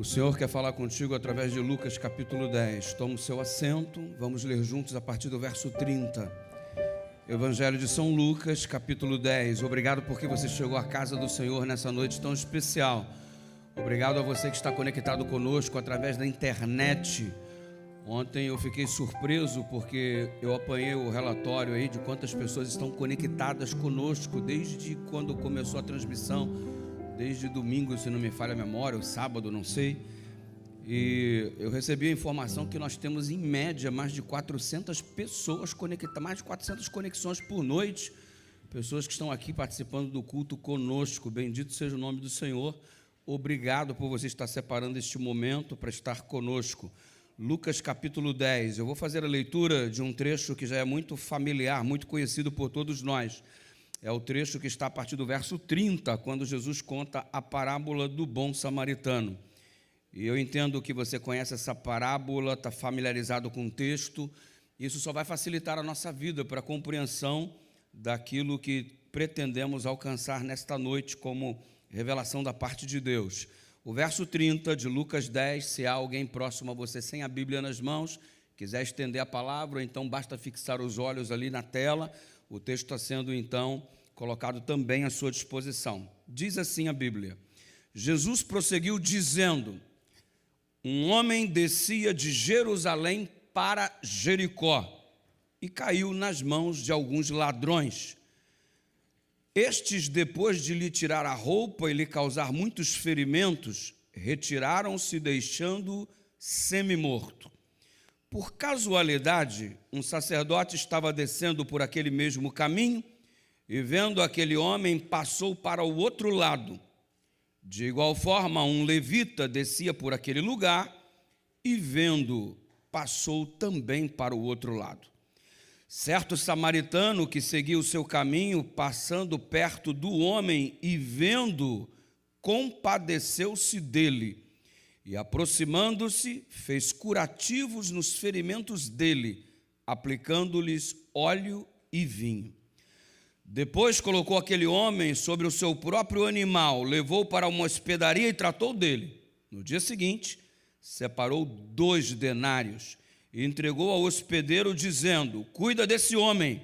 O Senhor quer falar contigo através de Lucas capítulo 10. Toma o seu assento, vamos ler juntos a partir do verso 30. Evangelho de São Lucas, capítulo 10. Obrigado porque você chegou à casa do Senhor nessa noite tão especial. Obrigado a você que está conectado conosco através da internet. Ontem eu fiquei surpreso porque eu apanhei o relatório aí de quantas pessoas estão conectadas conosco desde quando começou a transmissão. Desde domingo, se não me falha a memória, ou sábado, não sei. E eu recebi a informação que nós temos, em média, mais de 400 pessoas conectadas, mais de 400 conexões por noite. Pessoas que estão aqui participando do culto conosco. Bendito seja o nome do Senhor. Obrigado por você estar separando este momento para estar conosco. Lucas capítulo 10. Eu vou fazer a leitura de um trecho que já é muito familiar, muito conhecido por todos nós. É o trecho que está a partir do verso 30, quando Jesus conta a parábola do bom samaritano. E eu entendo que você conhece essa parábola, está familiarizado com o texto. Isso só vai facilitar a nossa vida para a compreensão daquilo que pretendemos alcançar nesta noite como revelação da parte de Deus. O verso 30 de Lucas 10, se há alguém próximo a você sem a Bíblia nas mãos, quiser estender a palavra, então basta fixar os olhos ali na tela. O texto está sendo, então, colocado também à sua disposição. Diz assim a Bíblia: Jesus prosseguiu dizendo: um homem descia de Jerusalém para Jericó e caiu nas mãos de alguns ladrões. Estes, depois de lhe tirar a roupa e lhe causar muitos ferimentos, retiraram-se, deixando-o semi-morto. Por casualidade, um sacerdote estava descendo por aquele mesmo caminho e, vendo aquele homem, passou para o outro lado. De igual forma, um levita descia por aquele lugar e, vendo, passou também para o outro lado. Certo samaritano que seguia o seu caminho, passando perto do homem e vendo, compadeceu-se dele. E, aproximando-se, fez curativos nos ferimentos dele, aplicando-lhes óleo e vinho. Depois colocou aquele homem sobre o seu próprio animal, levou para uma hospedaria e tratou dele. No dia seguinte, separou 2 denários e entregou ao hospedeiro, dizendo: cuida desse homem,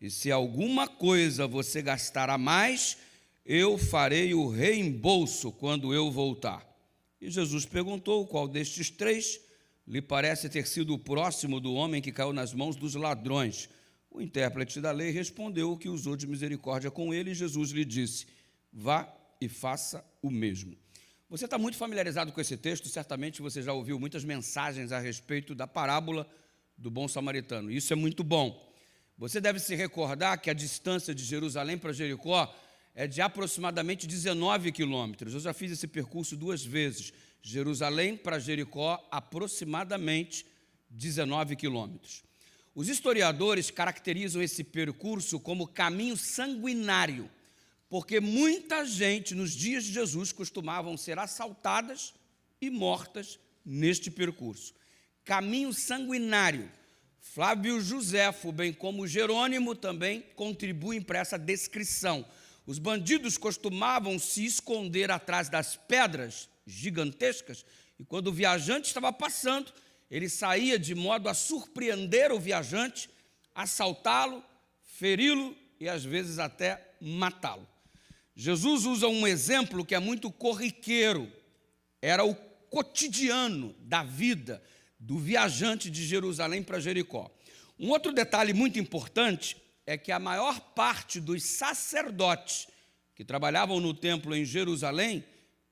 e se alguma coisa você gastar a mais, eu farei o reembolso quando eu voltar. E Jesus perguntou qual destes 3 lhe parece ter sido o próximo do homem que caiu nas mãos dos ladrões. O intérprete da lei respondeu que usou de misericórdia com ele, e Jesus lhe disse: vá e faça o mesmo. Você está muito familiarizado com esse texto, certamente você já ouviu muitas mensagens a respeito da parábola do bom samaritano. Isso é muito bom. Você deve se recordar que a distância de Jerusalém para Jericó é de aproximadamente 19 quilômetros. Eu já fiz esse percurso 2 vezes. Jerusalém para Jericó, aproximadamente 19 quilômetros. Os historiadores caracterizam esse percurso como caminho sanguinário, porque muita gente nos dias de Jesus costumavam ser assaltadas e mortas neste percurso. Caminho sanguinário. Flávio Joséfo, bem como Jerônimo, também contribuem para essa descrição. Os bandidos costumavam se esconder atrás das pedras gigantescas, e quando o viajante estava passando, ele saía de modo a surpreender o viajante, assaltá-lo, feri-lo e às vezes até matá-lo. Jesus usa um exemplo que é muito corriqueiro. Era o cotidiano da vida do viajante de Jerusalém para Jericó. Um outro detalhe muito importante é que a maior parte dos sacerdotes que trabalhavam no templo em Jerusalém,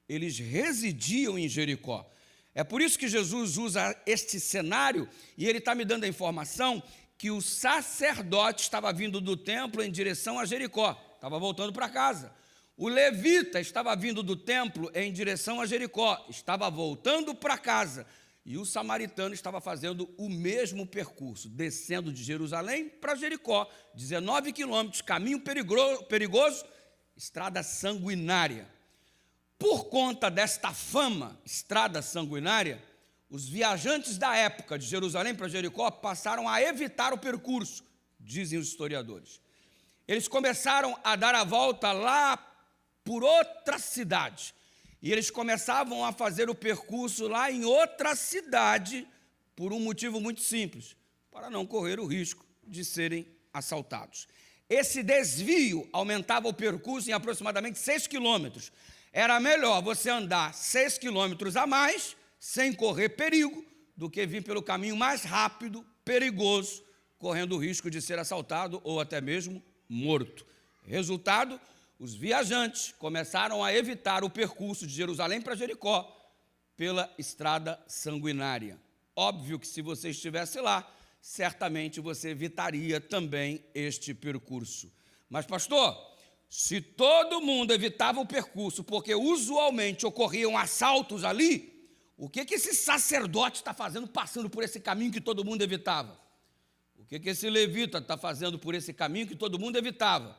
eles residiam em Jericó. É por isso que Jesus usa este cenário, e ele está me dando a informação que o sacerdote estava vindo do templo em direção a Jericó, estava voltando para casa. O levita estava vindo do templo em direção a Jericó, estava voltando para casa. E o samaritano estava fazendo o mesmo percurso, descendo de Jerusalém para Jericó, 19 quilômetros, caminho perigoso, estrada sanguinária. Por conta desta fama, estrada sanguinária, os viajantes da época de Jerusalém para Jericó passaram a evitar o percurso, dizem os historiadores. Eles começaram a dar a volta lá por outra cidade. e eles começavam a fazer o percurso lá em outra cidade, por um motivo muito simples, para não correr o risco de serem assaltados. Esse desvio aumentava o percurso em aproximadamente 6 quilômetros. Era melhor você andar 6 quilômetros a mais, sem correr perigo, do que vir pelo caminho mais rápido, perigoso, correndo o risco de ser assaltado ou até mesmo morto. Resultado, os viajantes começaram a evitar o percurso de Jerusalém para Jericó pela estrada sanguinária. Óbvio que se você estivesse lá, certamente você evitaria também este percurso. Mas, pastor, se todo mundo evitava o percurso, porque usualmente ocorriam assaltos ali, o que esse sacerdote está fazendo passando por esse caminho que todo mundo evitava? O que esse levita está fazendo por esse caminho que todo mundo evitava?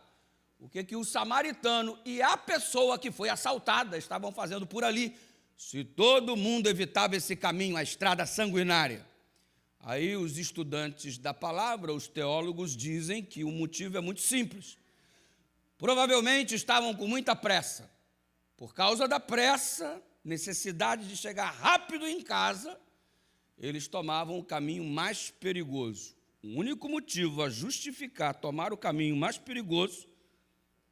O que o samaritano e a pessoa que foi assaltada estavam fazendo por ali? Se todo mundo evitava esse caminho, a estrada sanguinária. Aí os estudantes da palavra, os teólogos, dizem que o motivo é muito simples. Provavelmente estavam com muita pressa. Por causa da pressa, necessidade de chegar rápido em casa, eles tomavam o caminho mais perigoso. O único motivo a justificar tomar o caminho mais perigoso,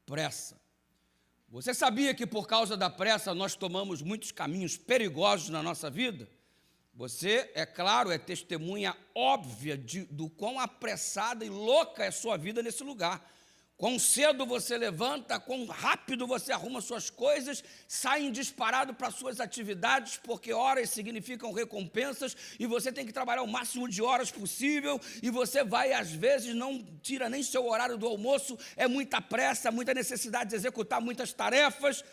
pressa. Você sabia que por causa da pressa nós tomamos muitos caminhos perigosos na nossa vida? Você, é claro, é testemunha óbvia do quão apressada e louca é sua vida nesse lugar. Quão cedo você levanta, quão rápido você arruma suas coisas, sai disparado para suas atividades, porque horas significam recompensas, e você tem que trabalhar o máximo de horas possível, e você vai, às vezes, não tira nem seu horário do almoço, é muita pressa, muita necessidade de executar muitas tarefas.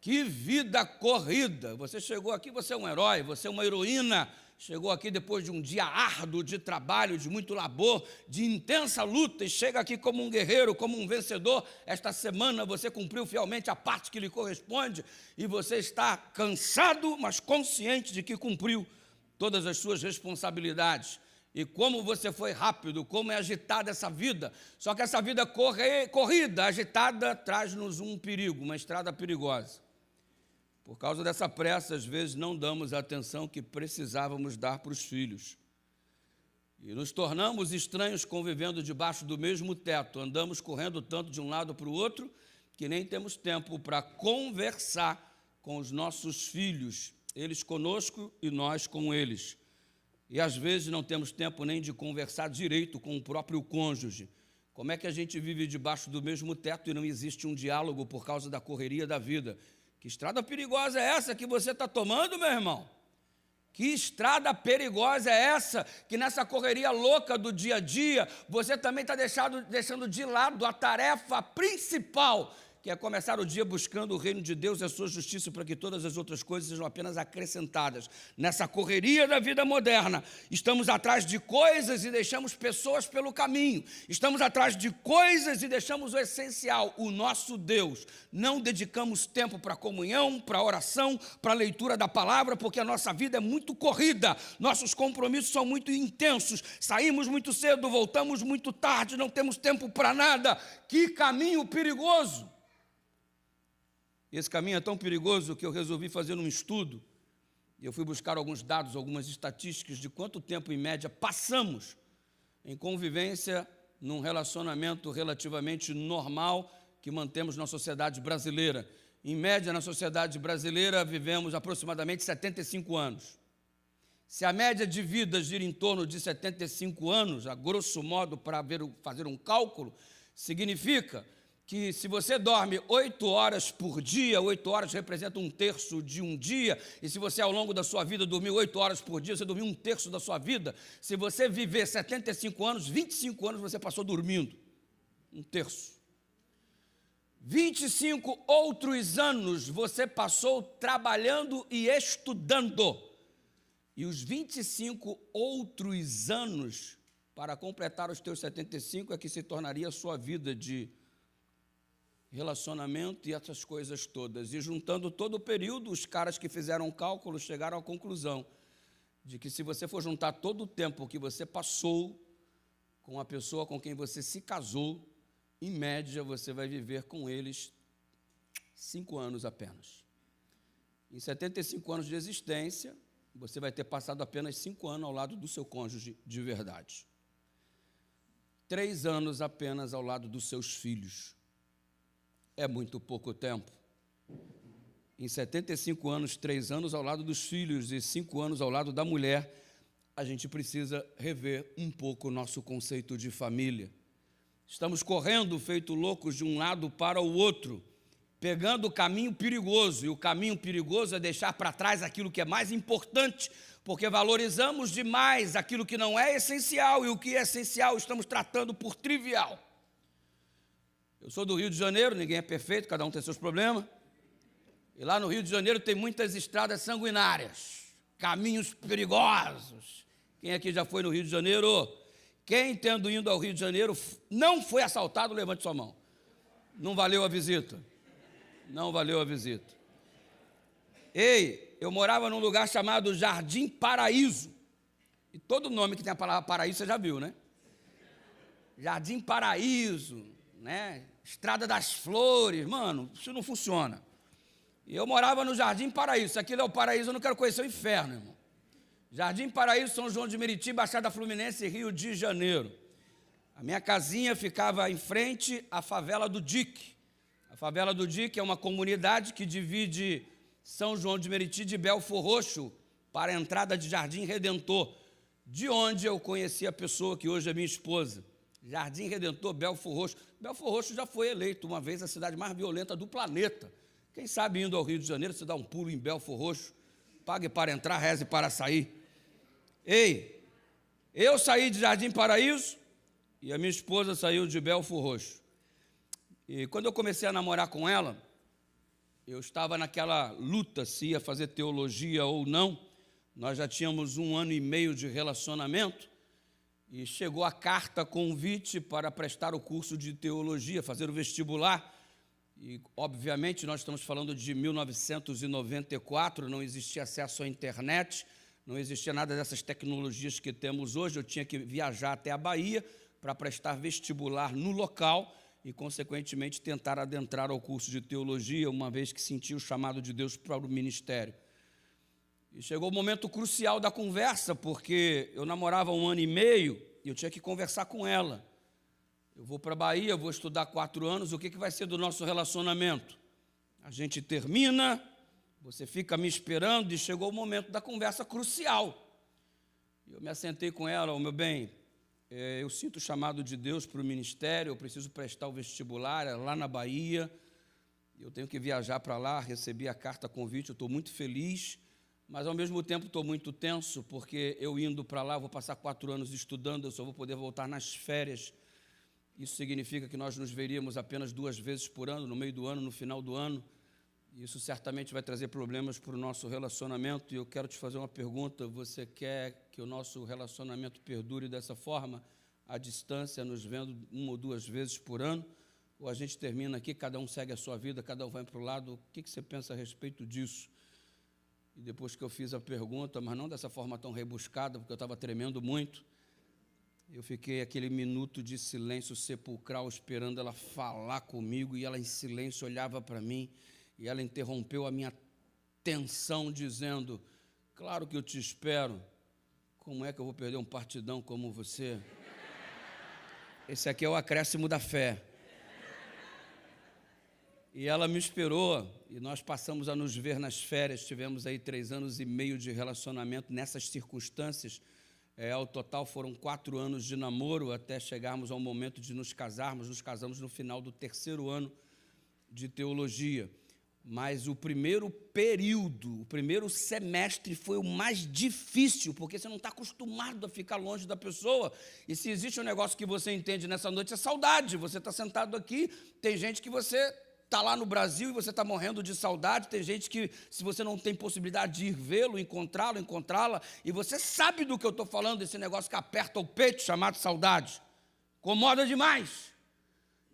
Que vida corrida! Você chegou aqui, você é um herói, você é uma heroína. Chegou aqui depois de um dia árduo de trabalho, de muito labor, de intensa luta, e chega aqui como um guerreiro, como um vencedor. Esta semana você cumpriu fielmente a parte que lhe corresponde, e você está cansado, mas consciente de que cumpriu todas as suas responsabilidades. E como você foi rápido, como é agitada essa vida. Só que essa vida corrida, agitada, traz-nos um perigo, uma estrada perigosa. Por causa dessa pressa, às vezes não damos a atenção que precisávamos dar para os filhos. E nos tornamos estranhos convivendo debaixo do mesmo teto. Andamos correndo tanto de um lado para o outro que nem temos tempo para conversar com os nossos filhos, eles conosco e nós com eles. E às vezes não temos tempo nem de conversar direito com o próprio cônjuge. Como é que a gente vive debaixo do mesmo teto e não existe um diálogo por causa da correria da vida? Que estrada perigosa é essa que você está tomando, meu irmão? Que estrada perigosa é essa que nessa correria louca do dia a dia você também está deixando de lado a tarefa principal, que é começar o dia buscando o reino de Deus e a sua justiça, para que todas as outras coisas sejam apenas acrescentadas. Nessa correria da vida moderna, estamos atrás de coisas e deixamos pessoas pelo caminho. Estamos atrás de coisas e deixamos o essencial, o nosso Deus. Não dedicamos tempo para comunhão, para oração, para leitura da palavra, porque a nossa vida é muito corrida. Nossos compromissos são muito intensos. Saímos muito cedo, voltamos muito tarde, não temos tempo para nada. Que caminho perigoso! Esse caminho é tão perigoso que eu resolvi fazer um estudo. Eu fui buscar alguns dados, algumas estatísticas de quanto tempo, em média, passamos em convivência num relacionamento relativamente normal que mantemos na sociedade brasileira. Em média, na sociedade brasileira, vivemos aproximadamente 75 anos. Se a média de vida gira em torno de 75 anos, a grosso modo, para fazer um cálculo, significa que se você dorme 8 horas por dia, 8 horas representa 1/3 de um dia, e se você ao longo da sua vida dormiu 8 horas por dia, você dormiu 1/3 da sua vida. Se você viver 75 anos, 25 anos você passou dormindo, 1/3. 25 outros anos você passou trabalhando e estudando, e os 25 outros anos, para completar os teus 75, é que se tornaria a sua vida de relacionamento e essas coisas todas. E juntando todo o período, os caras que fizeram o cálculo chegaram à conclusão de que se você for juntar todo o tempo que você passou com a pessoa com quem você se casou, em média você vai viver com eles 5 anos apenas. Em 75 anos de existência, você vai ter passado apenas 5 anos ao lado do seu cônjuge de verdade. 3 anos apenas ao lado dos seus filhos. É muito pouco tempo. Em 75 anos, 3 anos ao lado dos filhos e 5 anos ao lado da mulher, a gente precisa rever um pouco o nosso conceito de família. Estamos correndo feito loucos de um lado para o outro, pegando o caminho perigoso, e o caminho perigoso é deixar para trás aquilo que é mais importante, porque valorizamos demais aquilo que não é essencial, e o que é essencial estamos tratando por trivial. Eu sou do Rio de Janeiro, ninguém é perfeito, cada um tem seus problemas, e lá no Rio de Janeiro tem muitas estradas sanguinárias, caminhos perigosos. Quem aqui já foi no Rio de Janeiro? Quem, tendo ido ao Rio de Janeiro, não foi assaltado, levante sua mão. Não valeu a visita. Não valeu a visita. Ei, eu morava num lugar chamado Jardim Paraíso. E todo nome que tem a palavra paraíso você já viu, né? Jardim Paraíso, né? Estrada das Flores. Mano, isso não funciona. E eu morava no Jardim Paraíso. Se aquilo é o paraíso, eu não quero conhecer o inferno, irmão. Jardim Paraíso, São João de Meriti, Baixada Fluminense, Rio de Janeiro. A minha casinha ficava em frente à favela do Dique. A favela do Dique é uma comunidade que divide São João de Meriti de Belfor Roxo para a entrada de Jardim Redentor, de onde eu conheci a pessoa que hoje é minha esposa. Jardim Redentor, Belfor Roxo. Belfor Roxo já foi eleito uma vez a cidade mais violenta do planeta. Quem sabe indo ao Rio de Janeiro, você dá um pulo em Belfor Roxo, pague para entrar, reze para sair. Ei, eu saí de Jardim Paraíso e a minha esposa saiu de Belfor Roxo. E quando eu comecei a namorar com ela, eu estava naquela luta se ia fazer teologia ou não. Nós já tínhamos 1 ano e meio de relacionamento e chegou a carta convite para prestar o curso de teologia, fazer o vestibular. E, obviamente, nós estamos falando de 1994, não existia acesso à internet, não existia nada dessas tecnologias que temos hoje. Eu tinha que viajar até a Bahia para prestar vestibular no local e, consequentemente, tentar adentrar ao curso de teologia, uma vez que senti o chamado de Deus para o ministério. E chegou o momento crucial da conversa, porque eu namorava 1 ano e meio e eu tinha que conversar com ela. Eu vou para a Bahia, eu vou estudar 4 anos, o que vai ser do nosso relacionamento? A gente termina, você fica me esperando e chegou o momento da conversa crucial. Eu me assentei com ela, meu bem, eu sinto o chamado de Deus para o ministério, eu preciso prestar o vestibular, é lá na Bahia, eu tenho que viajar para lá, recebi a carta convite, eu estou muito feliz, mas ao mesmo tempo estou muito tenso, porque eu indo para lá, vou passar 4 anos estudando, eu só vou poder voltar nas férias. Isso significa que nós nos veríamos apenas 2 vezes por ano, no meio do ano, no final do ano. Isso certamente vai trazer problemas para o nosso relacionamento. E eu quero te fazer uma pergunta. Você quer que o nosso relacionamento perdure dessa forma, à distância, nos vendo 1 ou 2 vezes por ano? Ou a gente termina aqui, cada um segue a sua vida, cada um vai para o lado? O que você pensa a respeito disso? E depois que eu fiz a pergunta, mas não dessa forma tão rebuscada, porque eu estava tremendo muito, eu fiquei aquele minuto de silêncio sepulcral esperando ela falar comigo, e ela em silêncio olhava para mim, e ela interrompeu a minha tensão dizendo: claro que eu te espero, como é que eu vou perder um partidão como você? Esse aqui é o acréscimo da fé. E ela me esperou, e nós passamos a nos ver nas férias, tivemos aí 3 anos e meio de relacionamento nessas circunstâncias. Ao total foram 4 anos de namoro até chegarmos ao momento de nos casarmos. Nos casamos no final do 3º ano de teologia. Mas o primeiro período, o primeiro semestre foi o mais difícil, porque você não está acostumado a ficar longe da pessoa. E se existe um negócio que você entende nessa noite, é saudade. Você está sentado aqui, tem gente que você está lá no Brasil e você está morrendo de saudade. Tem gente que, se você não tem possibilidade de ir vê-lo, encontrá-la, e você sabe do que eu estou falando, esse negócio que aperta o peito, chamado saudade. Incomoda demais.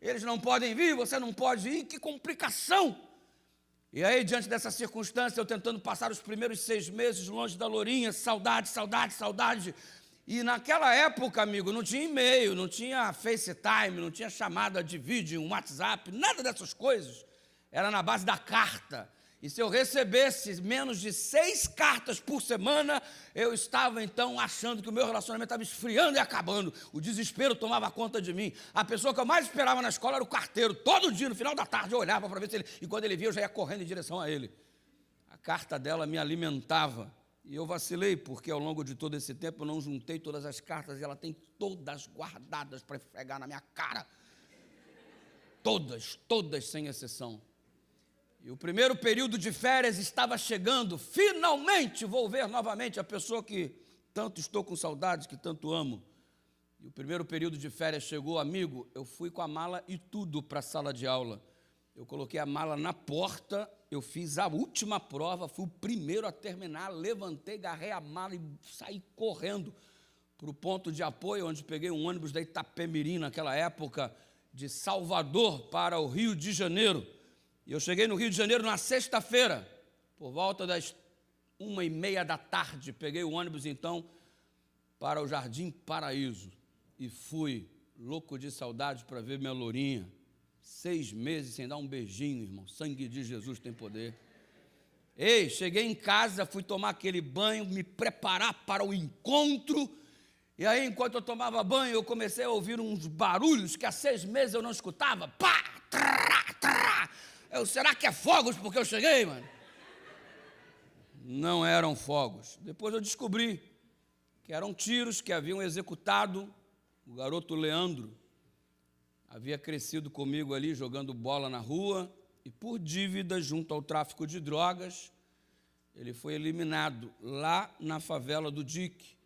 Eles não podem vir, você não pode ir, que complicação. E aí, diante dessa circunstância, eu tentando passar os primeiros 6 meses longe da Lourinha, saudade. E naquela época, amigo, não tinha e-mail, não tinha FaceTime, não tinha chamada de vídeo, um WhatsApp, nada dessas coisas. Era na base da carta. E se eu recebesse menos de 6 cartas por semana, eu estava então achando que o meu relacionamento estava esfriando e acabando. O desespero tomava conta de mim. A pessoa que eu mais esperava na escola era o carteiro. Todo dia, no final da tarde, eu olhava para ver se ele... E quando ele via, eu já ia correndo em direção a ele. A carta dela me alimentava. E eu vacilei, porque ao longo de todo esse tempo eu não juntei todas as cartas e ela tem todas guardadas para esfregar na minha cara. Todas, todas sem exceção. E o primeiro período de férias estava chegando. Finalmente vou ver novamente a pessoa que tanto estou com saudades, que tanto amo. E o primeiro período de férias chegou, amigo, eu fui com a mala e tudo para a sala de aula. Eu coloquei a mala na porta, eu fiz a última prova, fui o primeiro a terminar, levantei, agarrei a mala e saí correndo para o ponto de apoio, onde peguei um ônibus da Itapemirim, naquela época, de Salvador para o Rio de Janeiro. E eu cheguei no Rio de Janeiro na sexta-feira, por volta das 1h30 da tarde. Peguei o ônibus, então, para o Jardim Paraíso. E fui, louco de saudade, para ver minha lourinha. 6 meses sem dar um beijinho, irmão. Sangue de Jesus tem poder. Ei, cheguei em casa, fui tomar aquele banho, me preparar para o encontro. E aí, enquanto eu tomava banho, eu comecei a ouvir uns barulhos que há 6 meses eu não escutava. Pá, trá, trá. Será que é fogos porque eu cheguei, mano? Não eram fogos. Depois eu descobri que eram tiros que haviam executado o garoto Leandro. Havia crescido comigo ali, jogando bola na rua, e por dívida junto ao tráfico de drogas, ele foi eliminado lá na favela do Dique.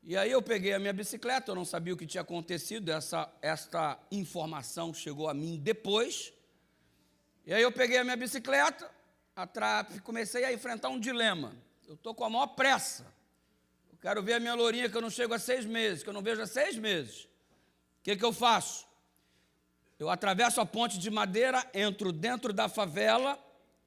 E aí eu peguei a minha bicicleta, eu não sabia o que tinha acontecido, esta informação chegou a mim depois. E aí eu peguei a minha bicicleta, comecei a enfrentar um dilema. Eu estou com a maior pressa. Eu quero ver a minha lourinha que eu não chego há 6 meses, que eu não vejo há 6 meses. O que eu faço? Eu atravesso a ponte de madeira, entro dentro da favela,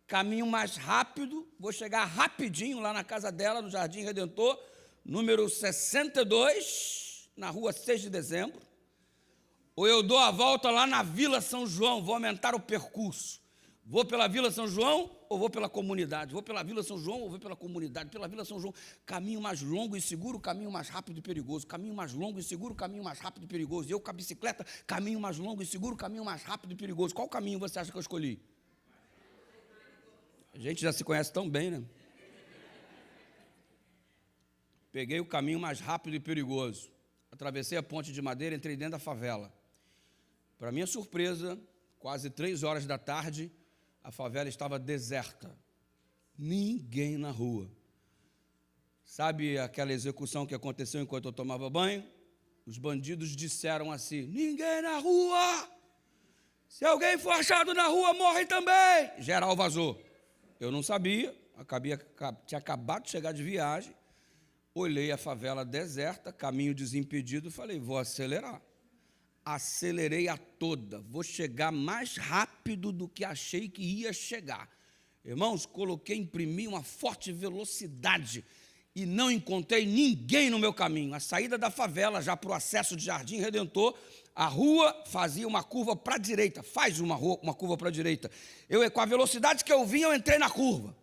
caminho mais rápido, vou chegar rapidinho lá na casa dela, no Jardim Redentor, número 62, na rua 6 de dezembro. Ou eu dou a volta lá na Vila São João, vou aumentar o percurso. Vou pela Vila São João ou vou pela comunidade? Vou pela Vila São João ou vou pela comunidade? Pela Vila São João, caminho mais longo e seguro, caminho mais rápido e perigoso. Caminho mais longo e seguro, caminho mais rápido e perigoso. E eu com a bicicleta, caminho mais longo e seguro, caminho mais rápido e perigoso. Qual caminho você acha que eu escolhi? A gente já se conhece tão bem, né? Peguei o caminho mais rápido e perigoso. Atravessei a ponte de madeira, entrei dentro da favela. Para minha surpresa, quase 3 horas da tarde, a favela estava deserta. Ninguém na rua. Sabe aquela execução que aconteceu enquanto eu tomava banho? Os bandidos disseram assim: ninguém na rua! Se alguém for achado na rua, morre também! Geral vazou. Eu não sabia, tinha acabado de chegar de viagem, olhei a favela deserta, caminho desimpedido, falei, vou acelerar. Acelerei a toda, vou chegar mais rápido do que achei que ia chegar. Irmãos, imprimi uma forte velocidade e não encontrei ninguém no meu caminho. A saída da favela, já para o acesso de Jardim Redentor, a rua fazia uma curva para a direita, faz uma curva para a direita. Com a velocidade que eu vim, eu entrei na curva.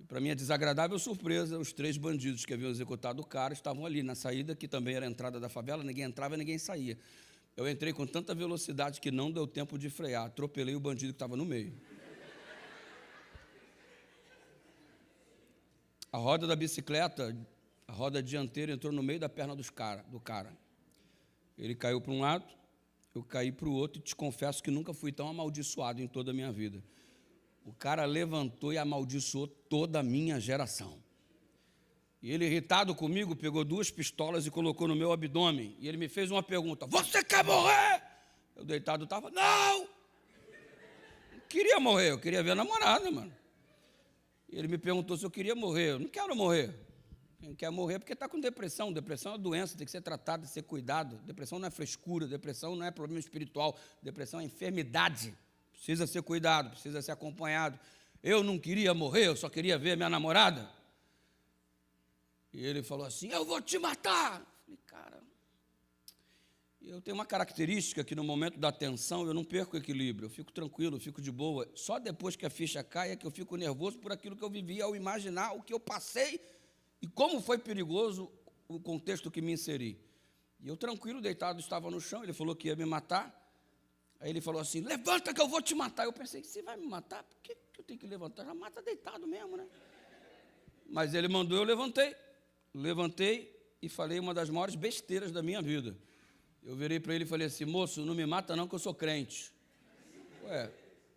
Para minha desagradável surpresa, os 3 bandidos que haviam executado o cara estavam ali na saída, que também era a entrada da favela, ninguém entrava e ninguém saía. Eu entrei com tanta velocidade que não deu tempo de frear, atropelei o bandido que estava no meio. A roda da bicicleta, a roda dianteira entrou no meio da perna do cara. Ele caiu para um lado, eu caí para o outro, e te confesso que nunca fui tão amaldiçoado em toda a minha vida. O cara levantou e amaldiçoou toda a minha geração. E ele, irritado comigo, pegou 2 pistolas e colocou no meu abdômen. E ele me fez uma pergunta: você quer morrer? Eu deitado estava: não! Não queria morrer, eu queria ver a namorada, mano. E ele me perguntou se eu queria morrer. Eu não quero morrer. Quem quer morrer é porque está com depressão. Depressão é doença, tem que ser tratada, tem que ser cuidado. Depressão não é frescura, depressão não é problema espiritual. Depressão é enfermidade. Precisa ser cuidado, precisa ser acompanhado. Eu não queria morrer, eu só queria ver a minha namorada. E ele falou assim: eu vou te matar. Eu falei, cara. Eu tenho uma característica que no momento da tensão eu não perco o equilíbrio, eu fico tranquilo, eu fico de boa. Só depois que a ficha cai é que eu fico nervoso por aquilo que eu vivi ao imaginar o que eu passei e como foi perigoso o contexto que me inseri. E eu tranquilo, deitado, estava no chão, ele falou que ia me matar. Aí ele falou assim, levanta que eu vou te matar. Eu pensei, você vai me matar? Por que eu tenho que levantar? Já mata deitado mesmo, né? Mas ele mandou, eu levantei e falei uma das maiores besteiras da minha vida. Eu virei para ele e falei assim, moço, não me mata não que eu sou crente. Ué,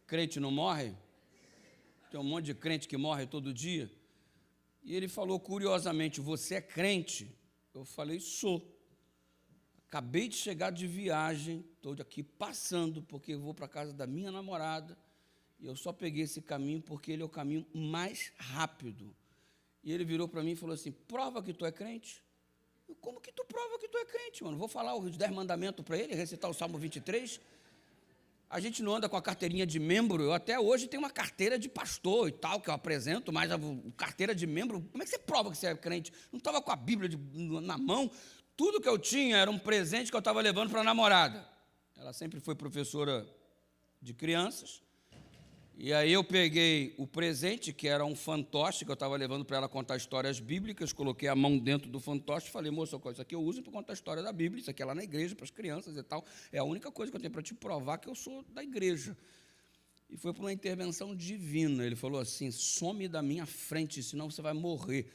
crente não morre? Tem um monte de crente que morre todo dia. E ele falou curiosamente, você é crente? Eu falei, sou. Acabei de chegar de viagem, estou aqui passando porque eu vou para a casa da minha namorada e eu só peguei esse caminho porque ele é o caminho mais rápido. E ele virou para mim e falou assim, prova que tu é crente? Eu, como que tu prova que tu é crente, mano? Vou falar os 10 mandamentos para ele, recitar o Salmo 23. A gente não anda com a carteirinha de membro, eu até hoje tenho uma carteira de pastor e tal, que eu apresento, mas a carteira de membro, como é que você prova que você é crente? Não estava com a Bíblia na mão. Tudo que eu tinha era um presente que eu estava levando para a namorada. Ela sempre foi professora de crianças. E aí eu peguei o presente, que era um fantoche, que eu estava levando para ela contar histórias bíblicas, coloquei a mão dentro do fantoche e falei, moça, isso aqui eu uso para contar a história da Bíblia, isso aqui é lá na igreja, para as crianças e tal. É a única coisa que eu tenho para te provar que eu sou da igreja. E foi por uma intervenção divina. Ele falou assim, some da minha frente, senão você vai morrer.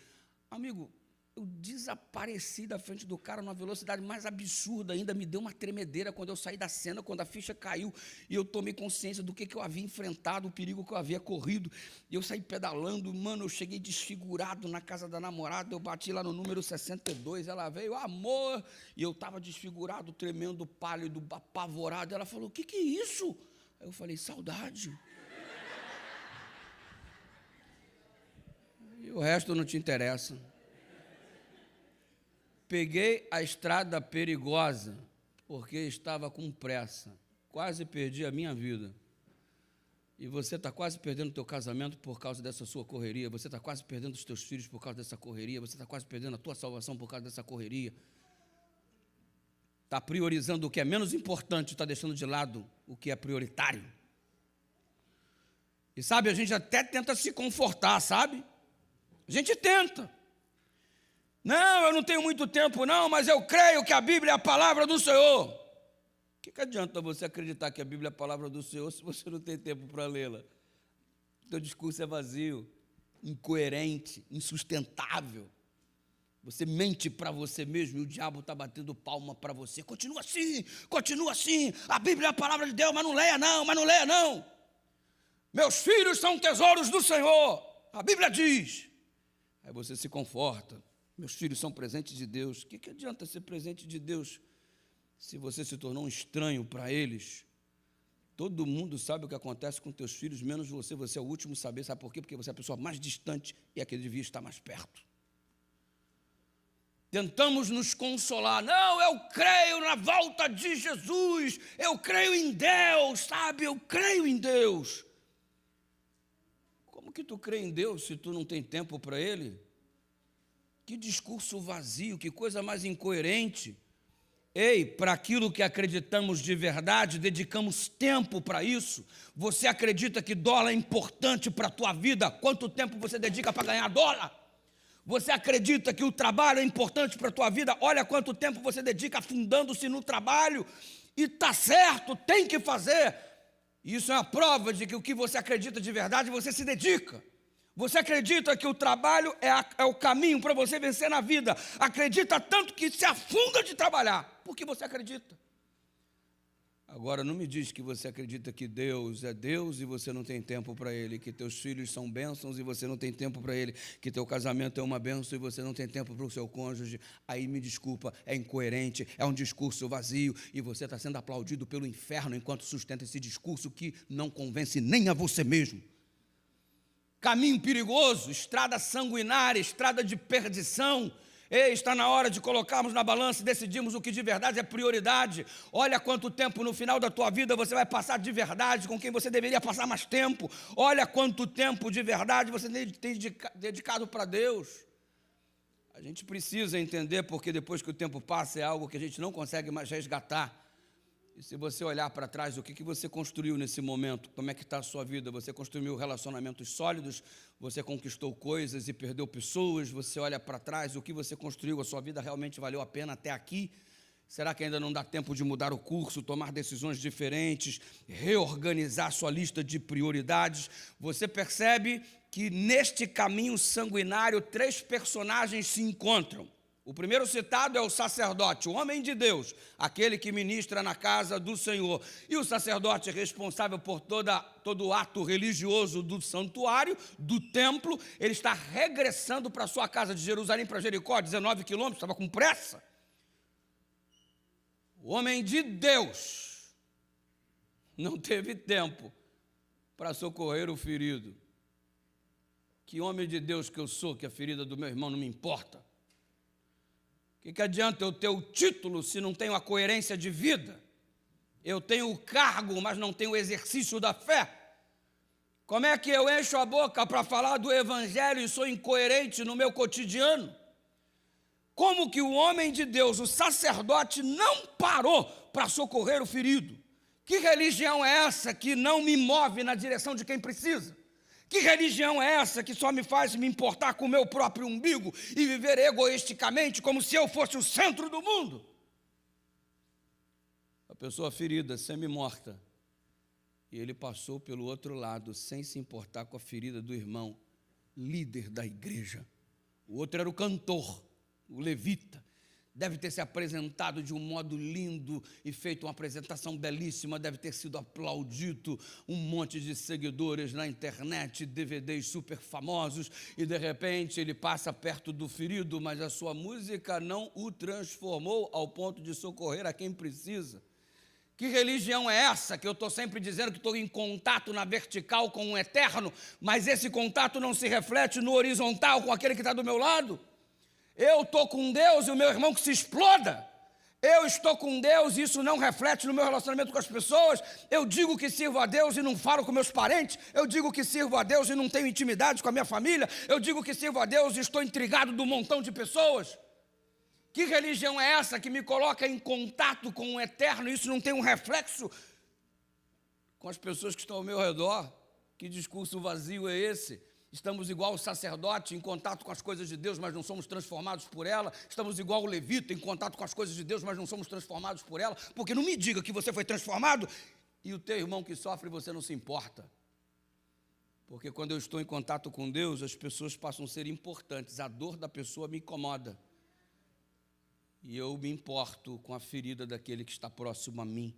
Amigo, eu desapareci da frente do cara numa velocidade mais absurda ainda, me deu uma tremedeira quando eu saí da cena, quando a ficha caiu, e eu tomei consciência do que eu havia enfrentado, o perigo que eu havia corrido, e eu saí pedalando, mano, eu cheguei desfigurado na casa da namorada, eu bati lá no número 62, ela veio, amor, e eu estava desfigurado, tremendo, pálido, apavorado, ela falou, o que é isso? Aí eu falei, saudade. E o resto não te interessa. Peguei a estrada perigosa, porque estava com pressa. Quase perdi a minha vida. E você está quase perdendo o teu casamento por causa dessa sua correria. Você está quase perdendo os teus filhos por causa dessa correria. Você está quase perdendo a tua salvação por causa dessa correria. Está priorizando o que é menos importante, está deixando de lado o que é prioritário. E sabe, a gente até tenta se confortar, sabe? A gente tenta. Não, eu não tenho muito tempo não, mas eu creio que a Bíblia é a palavra do Senhor. O que adianta você acreditar que a Bíblia é a palavra do Senhor se você não tem tempo para lê-la? Teu discurso é vazio, incoerente, insustentável. Você mente para você mesmo e o diabo está batendo palma para você. Continua assim, a Bíblia é a palavra de Deus, mas não leia não. Meus filhos são tesouros do Senhor, a Bíblia diz. Aí você se conforta. Meus filhos são presentes de Deus. O que adianta ser presente de Deus se você se tornou um estranho para eles? Todo mundo sabe o que acontece com teus filhos, menos você. Você é o último a saber. Sabe por quê? Porque você é a pessoa mais distante e a que devia estar mais perto. Tentamos nos consolar. Não, eu creio na volta de Jesus. Eu creio em Deus, sabe? Eu creio em Deus. Como que tu crê em Deus se tu não tem tempo para Ele? Que discurso vazio, que coisa mais incoerente. Ei, para aquilo que acreditamos de verdade, dedicamos tempo para isso. Você acredita que dólar é importante para a tua vida? Quanto tempo você dedica para ganhar dólar? Você acredita que o trabalho é importante para a tua vida? Olha quanto tempo você dedica afundando-se no trabalho. E está certo, tem que fazer. Isso é uma prova de que o que você acredita de verdade, você se dedica. Você acredita que o trabalho é o caminho para você vencer na vida. Acredita tanto que se afunda de trabalhar. Porque você acredita. Agora, não me diz que você acredita que Deus é Deus e você não tem tempo para Ele. Que teus filhos são bênçãos e você não tem tempo para Ele. Que teu casamento é uma bênção e você não tem tempo para o seu cônjuge. Aí me desculpa, é incoerente, é um discurso vazio. E você está sendo aplaudido pelo inferno enquanto sustenta esse discurso que não convence nem a você mesmo. Caminho perigoso, estrada sanguinária, estrada de perdição. Ei, está na hora de colocarmos na balança e decidirmos o que de verdade é prioridade. Olha quanto tempo no final da tua vida você vai passar de verdade com quem você deveria passar mais tempo. Olha quanto tempo de verdade você tem dedicado para Deus. A gente precisa entender, porque depois que o tempo passa é algo que a gente não consegue mais resgatar. E se você olhar para trás, o que você construiu nesse momento? Como é que está a sua vida? Você construiu relacionamentos sólidos? Você conquistou coisas e perdeu pessoas? Você olha para trás, o que você construiu? A sua vida realmente valeu a pena até aqui? Será que ainda não dá tempo de mudar o curso, tomar decisões diferentes, reorganizar sua lista de prioridades? Você percebe que neste caminho sanguinário 3 personagens se encontram. O primeiro citado é o sacerdote, o homem de Deus, aquele que ministra na casa do Senhor. E o sacerdote responsável por todo o ato religioso do santuário, do templo, ele está regressando para a sua casa de Jerusalém para Jericó, 19 quilômetros, estava com pressa. O homem de Deus não teve tempo para socorrer o ferido. Que homem de Deus que eu sou, que a ferida do meu irmão não me importa. O que adianta eu ter o título se não tenho a coerência de vida? Eu tenho o cargo, mas não tenho o exercício da fé. Como é que eu encho a boca para falar do evangelho e sou incoerente no meu cotidiano? Como que o homem de Deus, o sacerdote, não parou para socorrer o ferido? Que religião é essa que não me move na direção de quem precisa? Que religião é essa que só me faz me importar com o meu próprio umbigo e viver egoisticamente como se eu fosse o centro do mundo? A pessoa ferida, semi-morta, e ele passou pelo outro lado sem se importar com a ferida do irmão, líder da igreja. O outro era o cantor, o levita. Deve ter se apresentado de um modo lindo e feito uma apresentação belíssima, deve ter sido aplaudido, um monte de seguidores na internet, DVDs super famosos, e de repente ele passa perto do ferido, mas a sua música não o transformou ao ponto de socorrer a quem precisa. Que religião é essa que eu estou sempre dizendo que estou em contato na vertical com o eterno, mas esse contato não se reflete no horizontal com aquele que está do meu lado? Eu estou com Deus e o meu irmão que se exploda. Eu estou com Deus e isso não reflete no meu relacionamento com as pessoas. Eu digo que sirvo a Deus e não falo com meus parentes. Eu digo que sirvo a Deus e não tenho intimidade com a minha família. Eu digo que sirvo a Deus e estou intrigado de um montão de pessoas. Que religião é essa que me coloca em contato com o eterno e isso não tem um reflexo com as pessoas que estão ao meu redor? Que discurso vazio é esse? Estamos igual o sacerdote em contato com as coisas de Deus, mas não somos transformados por ela. Estamos igual o levita em contato com as coisas de Deus, mas não somos transformados por ela. Porque não me diga que você foi transformado e o teu irmão que sofre você não se importa. Porque quando eu estou em contato com Deus, as pessoas passam a ser importantes. A dor da pessoa me incomoda. E eu me importo com a ferida daquele que está próximo a mim.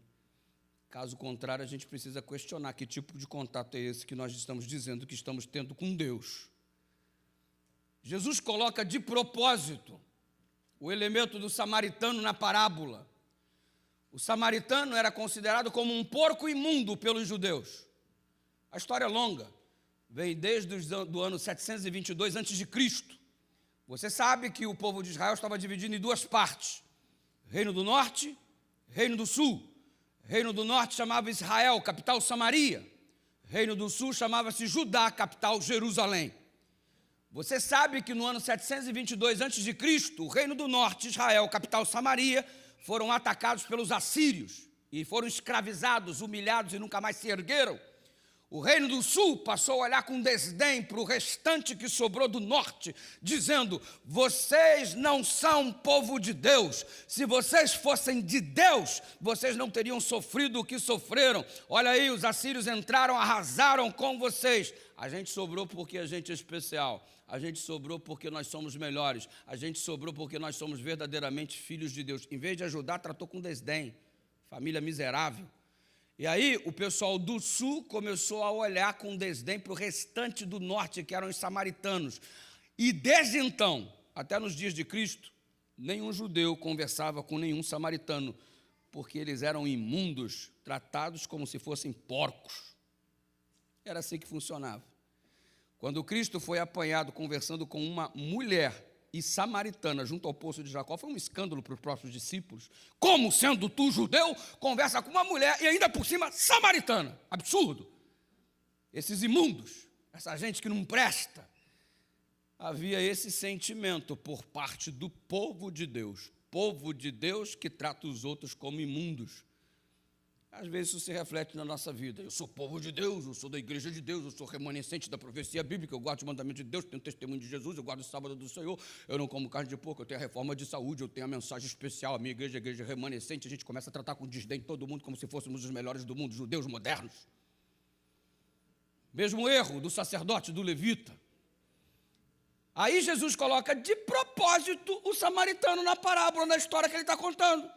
Caso contrário, a gente precisa questionar que tipo de contato é esse que nós estamos dizendo que estamos tendo com Deus. Jesus coloca de propósito o elemento do samaritano na parábola. O samaritano era considerado como um porco imundo pelos judeus. A história é longa, vem desde o ano 722 a.C. Você sabe que o povo de Israel estava dividido em 2 partes, Reino do Norte, Reino do Sul. Reino do Norte chamava Israel, capital Samaria. Reino do Sul chamava-se Judá, capital Jerusalém. Você sabe que no ano 722 a.C., o Reino do Norte, Israel, capital Samaria, foram atacados pelos assírios e foram escravizados, humilhados e nunca mais se ergueram. O Reino do Sul passou a olhar com desdém para o restante que sobrou do norte, dizendo: vocês não são povo de Deus. Se vocês fossem de Deus, vocês não teriam sofrido o que sofreram. Olha aí, os assírios entraram, arrasaram com vocês. A gente sobrou porque a gente é especial. A gente sobrou porque nós somos melhores. A gente sobrou porque nós somos verdadeiramente filhos de Deus. Em vez de ajudar, tratou com desdém. Família miserável. E aí o pessoal do sul começou a olhar com desdém para o restante do norte, que eram os samaritanos. E desde então, até nos dias de Cristo, nenhum judeu conversava com nenhum samaritano, porque eles eram imundos, tratados como se fossem porcos. Era assim que funcionava. Quando Cristo foi apanhado conversando com uma mulher e samaritana junto ao poço de Jacó, foi um escândalo para os próprios discípulos. Como, sendo tu judeu, conversa com uma mulher e ainda por cima samaritana? Absurdo. Esses imundos, essa gente que não presta. havia esse sentimento por parte do povo de Deus que trata os outros como imundos. Às vezes isso se reflete na nossa vida. Eu sou povo de Deus, eu sou da igreja de Deus, eu sou remanescente da profecia bíblica, eu guardo os mandamentos de Deus, tenho testemunho de Jesus, eu guardo o sábado do Senhor, eu não como carne de porco, eu tenho a reforma de saúde, eu tenho a mensagem especial, a minha igreja é a igreja remanescente, a gente começa a tratar com desdém todo mundo como se fôssemos os melhores do mundo, judeus modernos. Mesmo erro do sacerdote, do levita. Aí Jesus coloca de propósito o samaritano na parábola, na história que ele está contando,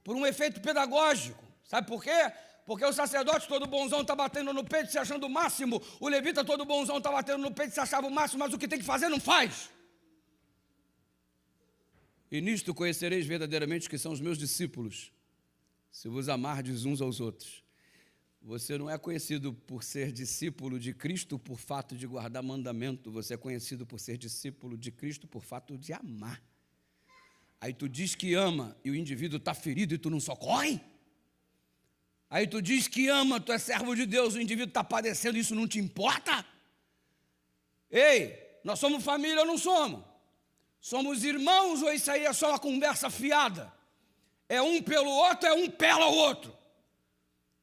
por um efeito pedagógico. Sabe por quê? Porque o sacerdote todo bonzão está batendo no peito se achando o máximo, o levita todo bonzão está batendo no peito se achava o máximo, mas o que tem que fazer não faz. E nisto conhecereis verdadeiramente que são os meus discípulos, se vos amardes uns aos outros. Você não é conhecido por ser discípulo de Cristo por fato de guardar mandamento, você é conhecido por ser discípulo de Cristo por fato de amar. Aí tu diz que ama e o indivíduo está ferido e tu não socorre? Aí tu diz que ama, tu é servo de Deus, o indivíduo está padecendo, isso não te importa? Ei, nós somos família ou não somos? Somos irmãos ou isso aí é só uma conversa fiada? É um pelo outro, é um pela o outro.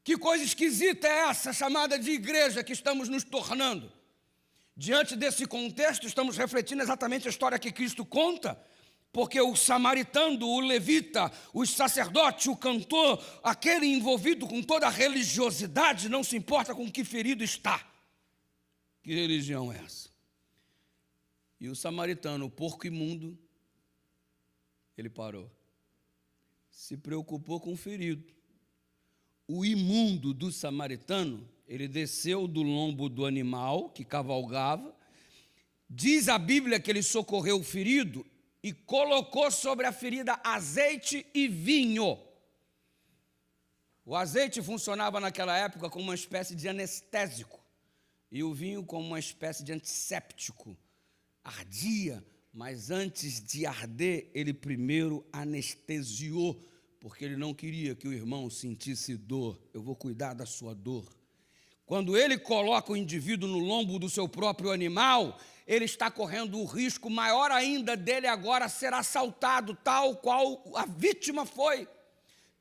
Que coisa esquisita é essa chamada de igreja que estamos nos tornando? Diante desse contexto, estamos refletindo exatamente a história que Cristo conta, porque o samaritano, o levita, o sacerdote, o cantor, aquele envolvido com toda a religiosidade, não se importa com que ferido está. Que religião é essa? E o samaritano, o porco imundo, ele parou. Se preocupou com o ferido. O imundo do samaritano, ele desceu do lombo do animal que cavalgava, diz a Bíblia que ele socorreu o ferido e colocou sobre a ferida azeite e vinho. O azeite funcionava naquela época como uma espécie de anestésico e o vinho como uma espécie de antisséptico. Ardia, mas antes de arder, ele primeiro anestesiou, porque ele não queria que o irmão sentisse dor. Eu vou cuidar da sua dor. Quando ele coloca o indivíduo no lombo do seu próprio animal, ele está correndo o risco maior ainda dele agora ser assaltado, tal qual a vítima foi.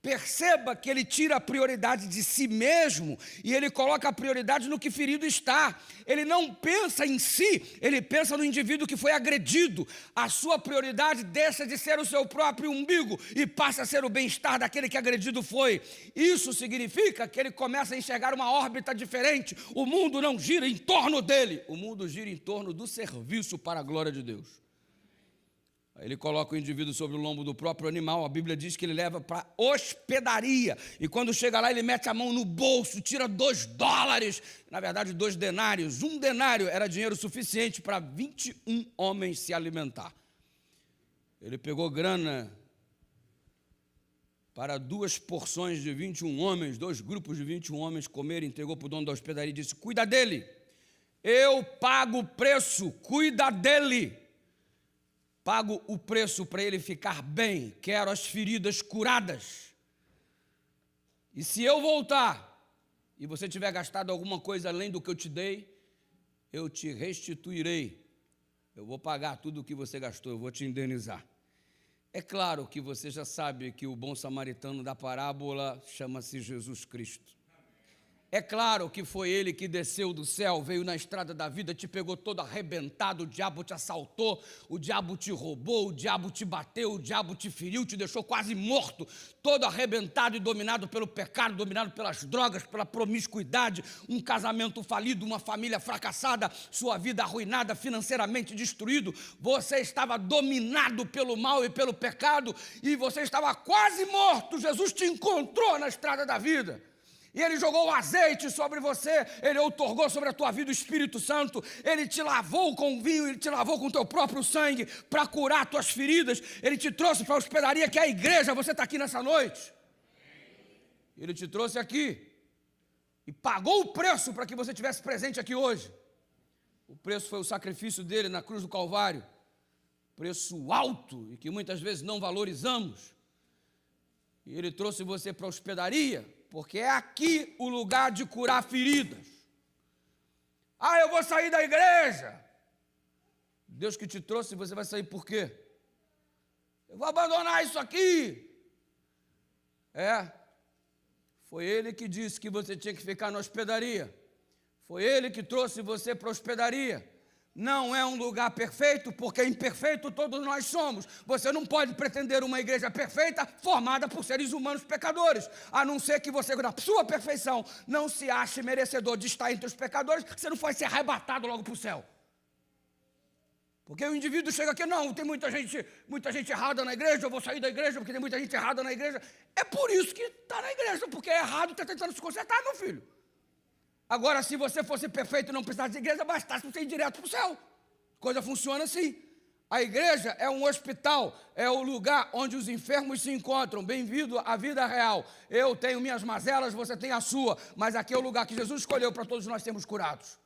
Perceba que ele tira a prioridade de si mesmo e ele coloca a prioridade no que ferido está. Ele não pensa em si, ele pensa no indivíduo que foi agredido. A sua prioridade deixa de ser o seu próprio umbigo e passa a ser o bem-estar daquele que agredido foi. Isso significa que ele começa a enxergar uma órbita diferente. O mundo não gira em torno dele, o mundo gira em torno do serviço para a glória de Deus. Ele coloca o indivíduo sobre o lombo do próprio animal. A Bíblia diz que ele leva para hospedaria. E quando chega lá, ele mete a mão no bolso, tira $2. Na verdade, 2 denários. 1 denário era dinheiro suficiente para 21 homens se alimentar. Ele pegou grana para 2 porções de 21 homens, 2 grupos de 21 homens comerem, entregou para o dono da hospedaria e disse: cuida dele, eu pago o preço, cuida dele. Pago o preço para ele ficar bem, quero as feridas curadas. E se eu voltar, e você tiver gastado alguma coisa além do que eu te dei, eu te restituirei. Eu vou pagar tudo o que você gastou, eu vou te indenizar. É claro que você já sabe que o bom samaritano da parábola chama-se Jesus Cristo. É claro que foi ele que desceu do céu, veio na estrada da vida, te pegou todo arrebentado, o diabo te assaltou, o diabo te roubou, o diabo te bateu, o diabo te feriu, te deixou quase morto, todo arrebentado e dominado pelo pecado, dominado pelas drogas, pela promiscuidade, um casamento falido, uma família fracassada, sua vida arruinada, financeiramente destruído. Você estava dominado pelo mal e pelo pecado e você estava quase morto. Jesus te encontrou na estrada da vida. E ele jogou o azeite sobre você, ele outorgou sobre a tua vida o Espírito Santo, ele te lavou com vinho, ele te lavou com o teu próprio sangue para curar tuas feridas, ele te trouxe para a hospedaria que é a igreja, você está aqui nessa noite. Ele te trouxe aqui e pagou o preço para que você estivesse presente aqui hoje. O preço foi o sacrifício dele na cruz do Calvário, preço alto e que muitas vezes não valorizamos. E ele trouxe você para a hospedaria, porque é aqui o lugar de curar feridas. Ah, eu vou sair da igreja. Deus que te trouxe, você vai sair por quê? Eu vou abandonar isso aqui. Foi Ele que disse que você tinha que ficar na hospedaria. Foi Ele que trouxe você para a hospedaria. Não é um lugar perfeito, porque imperfeito todos nós somos. Você não pode pretender uma igreja perfeita formada por seres humanos pecadores, a não ser que você, na sua perfeição, não se ache merecedor de estar entre os pecadores, você não vai ser arrebatado logo para o céu. Porque o indivíduo chega aqui, não, tem muita gente errada na igreja, eu vou sair da igreja porque tem muita gente errada na igreja. É por isso que está na igreja, porque é errado, está tentando se consertar, meu filho. Agora, se você fosse perfeito e não precisasse de igreja, bastasse você ir direto para o céu. A coisa funciona assim. A igreja é um hospital, é o lugar onde os enfermos se encontram. Bem-vindo à vida real. Eu tenho minhas mazelas, você tem a sua, mas aqui é o lugar que Jesus escolheu para todos nós sermos curados.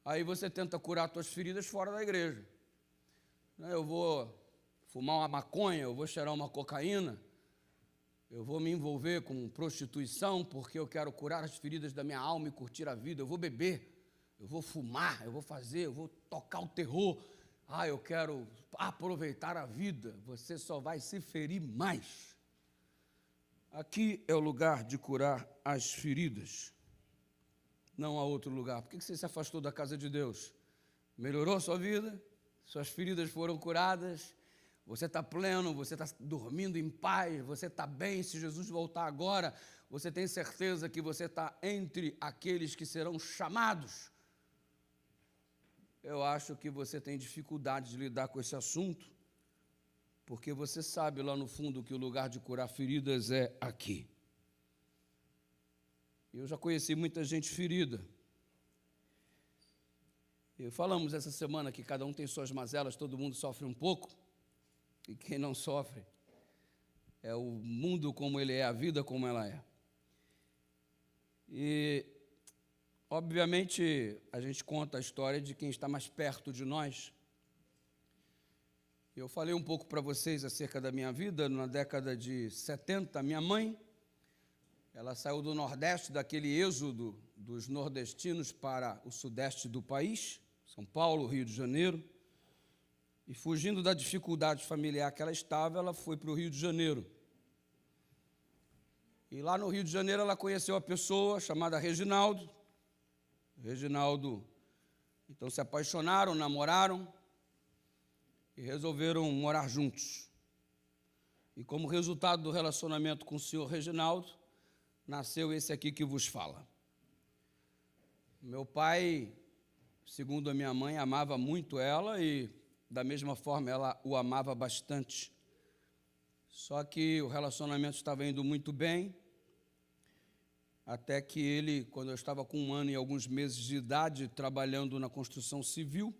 Aí você tenta curar suas feridas fora da igreja. Eu vou fumar uma maconha, eu vou cheirar uma cocaína, eu vou me envolver com prostituição porque eu quero curar as feridas da minha alma e curtir a vida. Eu vou beber, eu vou fumar, eu vou tocar o terror. Eu quero aproveitar a vida. Você só vai se ferir mais. Aqui é o lugar de curar as feridas. Não há outro lugar. Por que você se afastou da casa de Deus? Melhorou a sua vida? Suas feridas foram curadas? Você está pleno, você está dormindo em paz, você está bem. Se Jesus voltar agora, você tem certeza que você está entre aqueles que serão chamados. Eu acho que você tem dificuldade de lidar com esse assunto, porque você sabe lá no fundo que o lugar de curar feridas é aqui. Eu já conheci muita gente ferida. E falamos essa semana que cada um tem suas mazelas, todo mundo sofre um pouco. E quem não sofre é o mundo como ele é, a vida como ela é. E, obviamente, a gente conta a história de quem está mais perto de nós. Eu falei um pouco para vocês acerca da minha vida. Na década de 70, minha mãe, ela saiu do Nordeste, daquele êxodo dos nordestinos para o Sudeste do país, São Paulo, Rio de Janeiro. E fugindo da dificuldade familiar que ela estava, ela foi para o Rio de Janeiro. E lá no Rio de Janeiro ela conheceu uma pessoa chamada Reginaldo. Reginaldo, então se apaixonaram, namoraram e resolveram morar juntos. E como resultado do relacionamento com o senhor Reginaldo, nasceu esse aqui que vos fala. Meu pai, segundo a minha mãe, amava muito ela e da mesma forma, ela o amava bastante. Só que o relacionamento estava indo muito bem, até que ele, quando eu estava com 1 ano e alguns meses de idade, trabalhando na construção civil,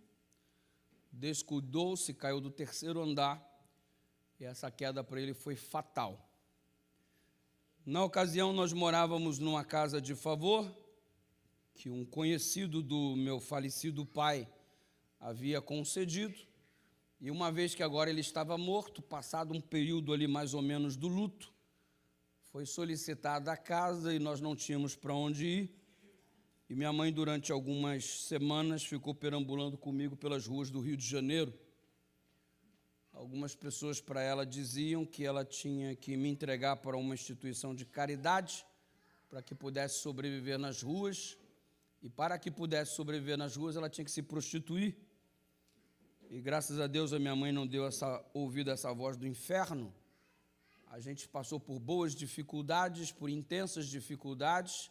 descuidou-se, caiu do 3º andar, e essa queda para ele foi fatal. Na ocasião, nós morávamos numa casa de favor, que um conhecido do meu falecido pai havia concedido. E uma vez que agora ele estava morto, passado um período ali mais ou menos do luto, foi solicitada a casa e nós não tínhamos para onde ir. E minha mãe, durante algumas semanas, ficou perambulando comigo pelas ruas do Rio de Janeiro. Algumas pessoas para ela diziam que ela tinha que me entregar para uma instituição de caridade para que pudesse sobreviver nas ruas. E para que pudesse sobreviver nas ruas, ela tinha que se prostituir. E graças a Deus a minha mãe não deu ouvido a essa voz do inferno. A gente passou por boas dificuldades, por intensas dificuldades,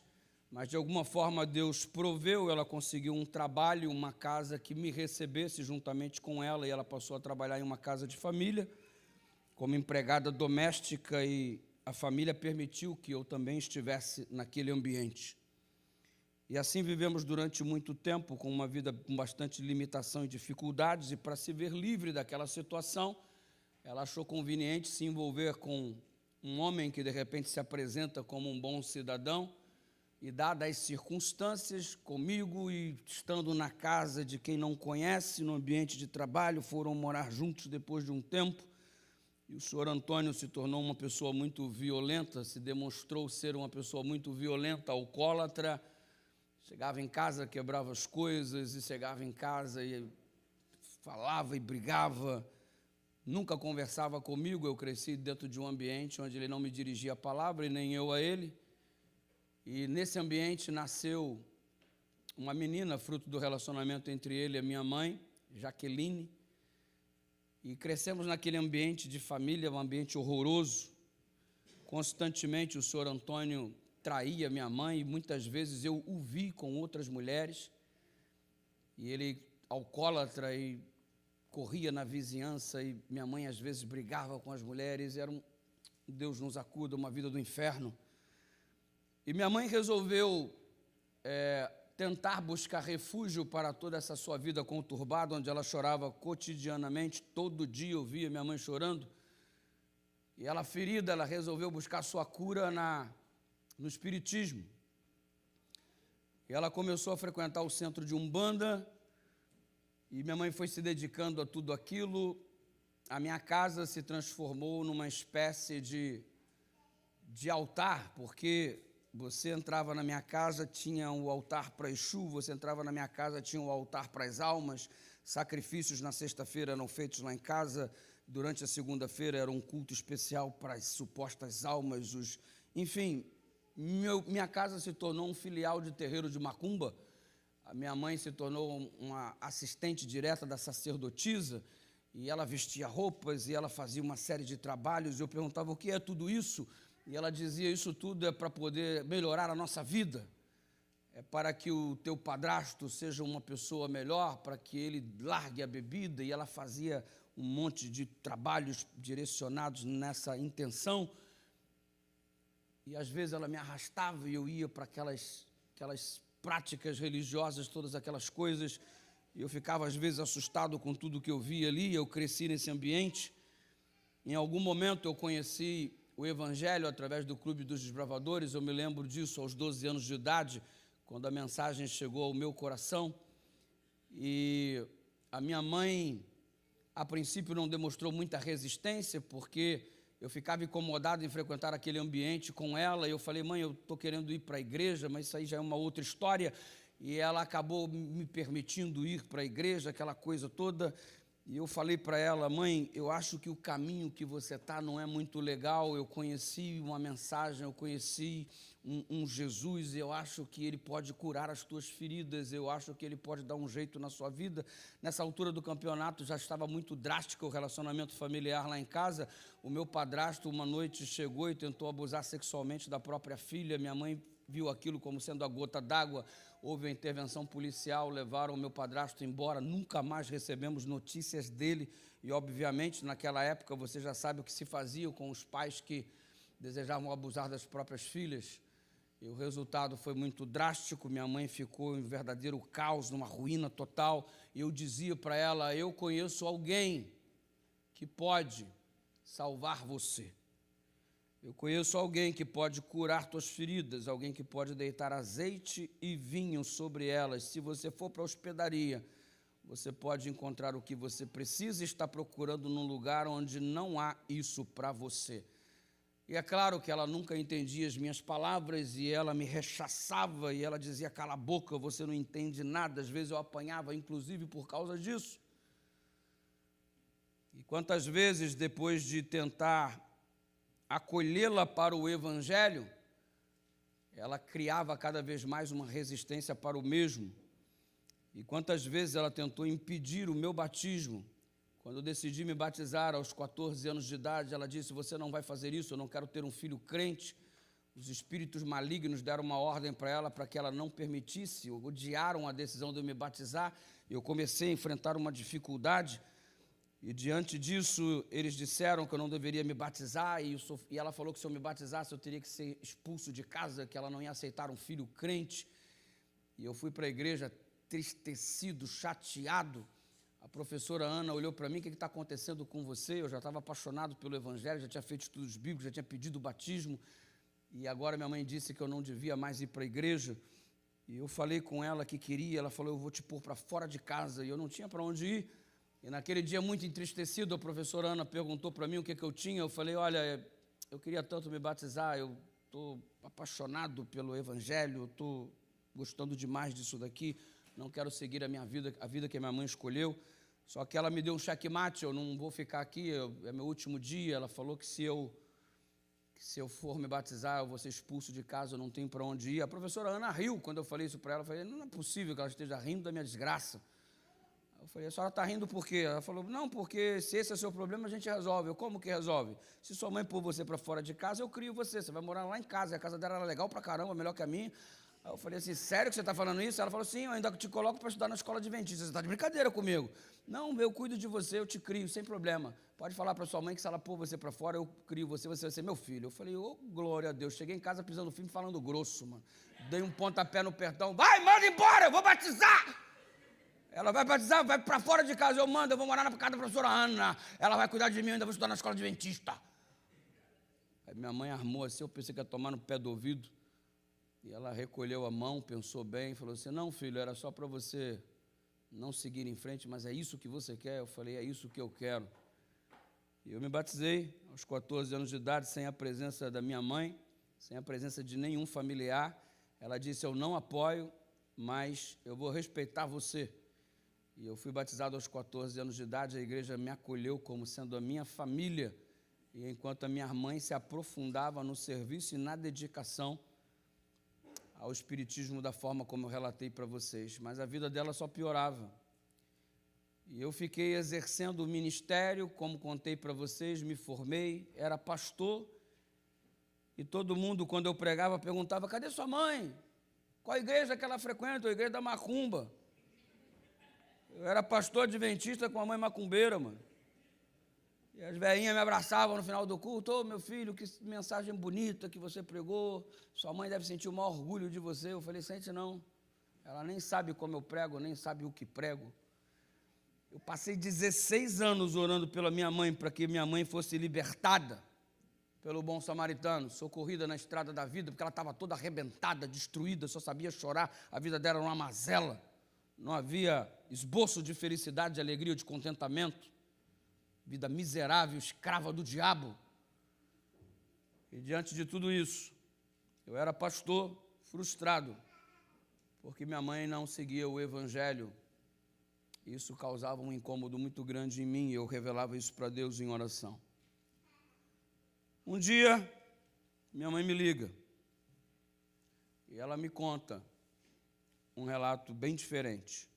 mas de alguma forma Deus proveu, ela conseguiu um trabalho, uma casa que me recebesse juntamente com ela, e ela passou a trabalhar em uma casa de família, como empregada doméstica, e a família permitiu que eu também estivesse naquele ambiente. E assim vivemos durante muito tempo, com uma vida com bastante limitação e dificuldades, e para se ver livre daquela situação, ela achou conveniente se envolver com um homem que de repente se apresenta como um bom cidadão, e dadas as circunstâncias, comigo e estando na casa de quem não conhece, no ambiente de trabalho, foram morar juntos depois de um tempo, e o senhor Antônio se tornou uma pessoa muito violenta, se demonstrou ser uma pessoa muito violenta, alcoólatra, Chegava em casa, quebrava as coisas, e chegava em casa e falava e brigava. Nunca conversava comigo. Eu cresci dentro de um ambiente onde ele não me dirigia a palavra e nem eu a ele. E nesse ambiente nasceu uma menina, fruto do relacionamento entre ele e a minha mãe, Jaqueline. E crescemos naquele ambiente de família, um ambiente horroroso. Constantemente o senhor Antônio traía minha mãe e muitas vezes eu o vi com outras mulheres. E ele, alcoólatra, e corria na vizinhança e minha mãe às vezes brigava com as mulheres. Era Deus nos acuda, uma vida do inferno. E minha mãe resolveu tentar buscar refúgio para toda essa sua vida conturbada, onde ela chorava cotidianamente. Todo dia eu via minha mãe chorando. E ela, ferida, ela resolveu buscar sua cura no espiritismo. E ela começou a frequentar o centro de Umbanda, e minha mãe foi se dedicando a tudo aquilo. A minha casa se transformou numa espécie de altar, porque você entrava na minha casa, tinha o altar para Exu, você entrava na minha casa, tinha o altar para as almas, sacrifícios na sexta-feira eram feitos lá em casa, durante a segunda-feira era um culto especial para as supostas almas, enfim, minha casa se tornou um filial de terreiro de macumba. A minha mãe se tornou uma assistente direta da sacerdotisa, e ela vestia roupas, e ela fazia uma série de trabalhos, e eu perguntava, o que é tudo isso? E ela dizia, isso tudo é para poder melhorar a nossa vida, é para que o teu padrasto seja uma pessoa melhor, para que ele largue a bebida, e ela fazia um monte de trabalhos direcionados nessa intenção. E às vezes ela me arrastava e eu ia para aquelas práticas religiosas, todas aquelas coisas, e eu ficava às vezes assustado com tudo que eu via ali. Eu cresci nesse ambiente. Em algum momento eu conheci o Evangelho através do Clube dos Desbravadores. Eu me lembro disso aos 12 anos de idade, quando a mensagem chegou ao meu coração. E a minha mãe, a princípio, não demonstrou muita resistência, porque eu ficava incomodado em frequentar aquele ambiente com ela. E eu falei, mãe, eu estou querendo ir para a igreja, mas isso aí já é uma outra história. E ela acabou me permitindo ir para a igreja, aquela coisa toda. E eu falei para ela, mãe, eu acho que o caminho que você está não é muito legal. Eu conheci uma mensagem, eu conheci um Jesus, e eu acho que ele pode curar as tuas feridas, eu acho que ele pode dar um jeito na sua vida. Nessa altura do campeonato já estava muito drástico o relacionamento familiar lá em casa. O meu padrasto uma noite chegou e tentou abusar sexualmente da própria filha. Minha mãe viu aquilo como sendo a gota d'água. Houve a intervenção policial, levaram o meu padrasto embora, nunca mais recebemos notícias dele. E obviamente naquela época você já sabe o que se fazia com os pais que desejavam abusar das próprias filhas. E o resultado foi muito drástico. Minha mãe ficou em um verdadeiro caos, numa ruína total. E eu dizia para ela, eu conheço alguém que pode salvar você. Eu conheço alguém que pode curar tuas feridas, alguém que pode deitar azeite e vinho sobre elas. Se você for para a hospedaria, você pode encontrar o que você precisa e está procurando num lugar onde não há isso para você. E é claro que ela nunca entendia as minhas palavras e ela me rechaçava e ela dizia, cala a boca, você não entende nada. Às vezes eu apanhava, inclusive, por causa disso. E quantas vezes, depois de tentar acolhê-la para o Evangelho, ela criava cada vez mais uma resistência para o mesmo. E quantas vezes ela tentou impedir o meu batismo. Quando eu decidi me batizar aos 14 anos de idade, ela disse, você não vai fazer isso, eu não quero ter um filho crente. Os espíritos malignos deram uma ordem para ela, para que ela não permitisse, odiaram a decisão de eu me batizar. Eu comecei a enfrentar uma dificuldade, e diante disso, eles disseram que eu não deveria me batizar, e ela falou que se eu me batizasse, eu teria que ser expulso de casa, que ela não ia aceitar um filho crente. E eu fui para a igreja entristecido, chateado. A professora Ana olhou para mim, o que está acontecendo com você? Eu já estava apaixonado pelo Evangelho, já tinha feito estudos bíblicos, já tinha pedido o batismo, e agora minha mãe disse que eu não devia mais ir para a igreja. E eu falei com ela que queria, ela falou, eu vou te pôr para fora de casa, e eu não tinha para onde ir. E naquele dia, muito entristecido, a professora Ana perguntou para mim o que eu tinha. Eu falei, olha, eu queria tanto me batizar, eu estou apaixonado pelo Evangelho, eu estou gostando demais disso daqui, não quero seguir a minha vida, a vida que a minha mãe escolheu. Só que ela me deu um checkmate, eu não vou ficar aqui, é meu último dia. Ela falou que se eu for me batizar, eu vou ser expulso de casa, eu não tenho para onde ir. A professora Ana riu quando eu falei isso para ela. Eu falei, não é possível que ela esteja rindo da minha desgraça. Eu falei, a senhora está rindo por quê? Ela falou, não, porque se esse é o seu problema, a gente resolve. Eu, como que resolve? Se sua mãe pôr você para fora de casa, eu crio você. Você vai morar lá em casa. A casa dela era legal pra caramba, melhor que a minha. Aí eu falei assim, sério que você está falando isso? Ela falou, sim, eu ainda te coloco para estudar na escola adventista. Você está de brincadeira comigo? Não, eu cuido de você, eu te crio, sem problema. Pode falar para sua mãe que se ela pôr você para fora, eu crio você, você vai ser meu filho. Eu falei, glória a Deus. Cheguei em casa pisando firme, falando grosso, mano. Dei um pontapé no perdão. Vai, manda embora, eu vou batizar. Ela vai batizar, vai para fora de casa, eu mando, eu vou morar na casa da professora Ana. Ela vai cuidar de mim, eu ainda vou estudar na escola adventista. Aí minha mãe armou assim, eu pensei que ia tomar no pé do ouvido. E ela recolheu a mão, pensou bem, falou assim, não, filho, era só para você não seguir em frente, mas é isso que você quer? Eu falei, é isso que eu quero. E eu me batizei aos 14 anos de idade, sem a presença da minha mãe, sem a presença de nenhum familiar. Ela disse, eu não apoio, mas eu vou respeitar você. E eu fui batizado aos 14 anos de idade, a igreja me acolheu como sendo a minha família. E enquanto a minha mãe se aprofundava no serviço e na dedicação ao espiritismo da forma como eu relatei para vocês, mas a vida dela só piorava. E eu fiquei exercendo o ministério, como contei para vocês, me formei, era pastor, e todo mundo, quando eu pregava, perguntava, cadê sua mãe? Qual a igreja que ela frequenta? A igreja da Macumba. Eu era pastor adventista com a mãe macumbeira, mano. E as velhinhas me abraçavam no final do culto. Ô, meu filho, que mensagem bonita que você pregou. Sua mãe deve sentir o maior orgulho de você. Eu falei, sente não. Ela nem sabe como eu prego, nem sabe o que prego. Eu passei 16 anos orando pela minha mãe, para que minha mãe fosse libertada pelo bom samaritano, socorrida na estrada da vida, porque ela estava toda arrebentada, destruída, só sabia chorar. A vida dela era uma mazela. Não havia esboço de felicidade, de alegria, de contentamento. Vida miserável, escrava do diabo. E diante de tudo isso, eu era pastor frustrado, porque minha mãe não seguia o evangelho. Isso causava um incômodo muito grande em mim, e eu revelava isso para Deus em oração. Um dia, minha mãe me liga, e ela me conta um relato bem diferente.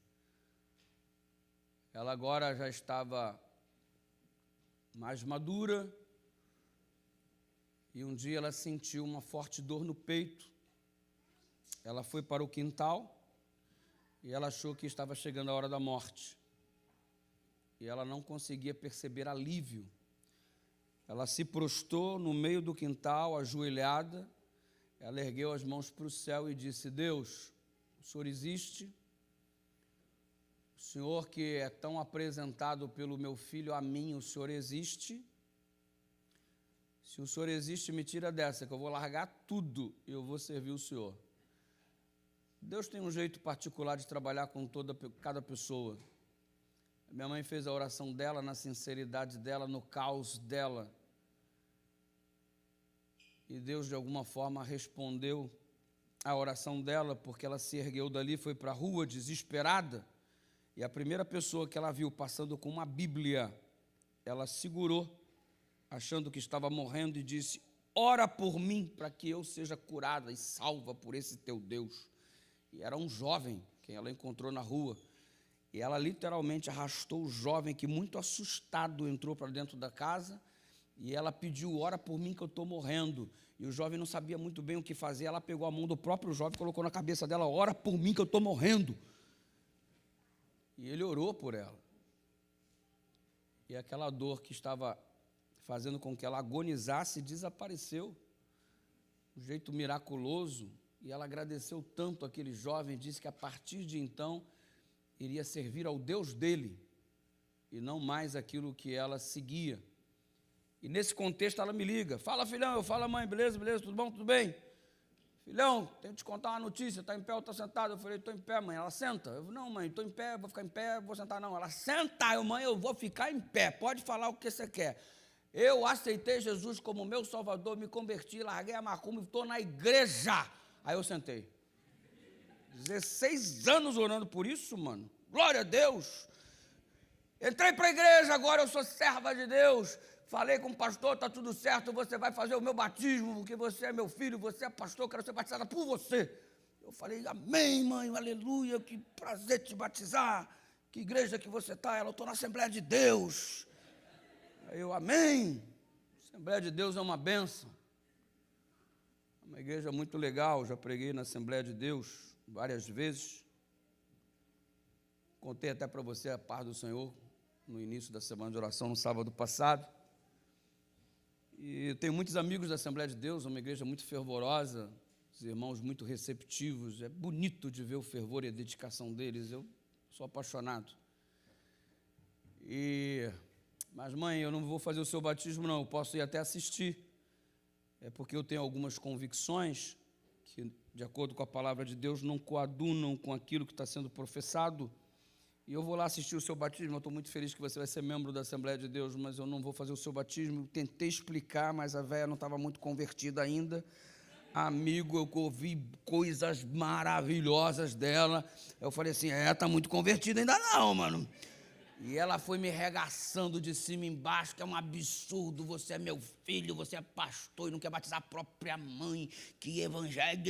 Ela agora já estava mais madura, e um dia ela sentiu uma forte dor no peito. Ela foi para o quintal e ela achou que estava chegando a hora da morte. E ela não conseguia perceber alívio. Ela se prostrou no meio do quintal, ajoelhada. Ela ergueu as mãos para o céu e disse, Deus, o Senhor existe? O Senhor que é tão apresentado pelo meu filho a mim, o Senhor existe? Se o Senhor existe, me tira dessa, que eu vou largar tudo e eu vou servir o Senhor. Deus tem um jeito particular de trabalhar com cada pessoa. Minha mãe fez a oração dela, na sinceridade dela, no caos dela. E Deus, de alguma forma, respondeu a oração dela, porque ela se ergueu dali, foi para a rua, desesperada. E a primeira pessoa que ela viu passando com uma Bíblia, ela segurou, achando que estava morrendo, e disse, ora por mim, para que eu seja curada e salva por esse teu Deus. E era um jovem, quem ela encontrou na rua. E ela literalmente arrastou o jovem, que muito assustado entrou para dentro da casa, e ela pediu, ora por mim que eu estou morrendo. E o jovem não sabia muito bem o que fazer. Ela pegou a mão do próprio jovem, colocou na cabeça dela, ora por mim que eu estou morrendo. E ele orou por ela. E aquela dor que estava fazendo com que ela agonizasse desapareceu. Um jeito miraculoso. E ela agradeceu tanto aquele jovem, disse que a partir de então iria servir ao Deus dele e não mais aquilo que ela seguia. E nesse contexto ela me liga, fala filhão, eu falo mãe, beleza, tudo bom, tudo bem? Filhão, tenho que te contar uma notícia, está em pé ou está sentado? Eu falei, estou em pé, mãe. Ela, senta. Eu falei, não, mãe, estou em pé, vou ficar em pé, vou sentar não. Ela, senta. Eu, mãe, eu vou ficar em pé, pode falar o que você quer. Eu aceitei Jesus como meu Salvador, me converti, larguei a macumba e estou na igreja. Aí eu sentei. 16 anos orando por isso, mano. Glória a Deus. Entrei para a igreja, agora eu sou serva de Deus. Falei com o pastor, está tudo certo, você vai fazer o meu batismo, porque você é meu filho, você é pastor, quero ser batizada por você. Eu falei, amém, mãe, aleluia, que prazer te batizar. Que igreja que você está? Ela, eu estou na Assembleia de Deus. Aí eu, amém. Assembleia de Deus é uma bênção. É uma igreja muito legal, já preguei na Assembleia de Deus várias vezes. Contei até para você a paz do Senhor no início da semana de oração, no sábado passado. E eu tenho muitos amigos da Assembleia de Deus, é uma igreja muito fervorosa, os irmãos muito receptivos, é bonito de ver o fervor e a dedicação deles, eu sou apaixonado. Mas mãe, eu não vou fazer o seu batismo não, eu posso ir até assistir, é porque eu tenho algumas convicções que, de acordo com a palavra de Deus, não coadunam com aquilo que está sendo professado, e eu vou lá assistir o seu batismo. Eu estou muito feliz que você vai ser membro da Assembleia de Deus, mas eu não vou fazer o seu batismo. Tentei explicar, mas a véia não estava muito convertida ainda. Amigo, eu ouvi coisas maravilhosas dela. Eu falei assim, está muito convertida ainda não, mano. E ela foi me regaçando de cima e embaixo, que é um absurdo, você é meu filho, você é pastor e não quer batizar a própria mãe, que evangelho,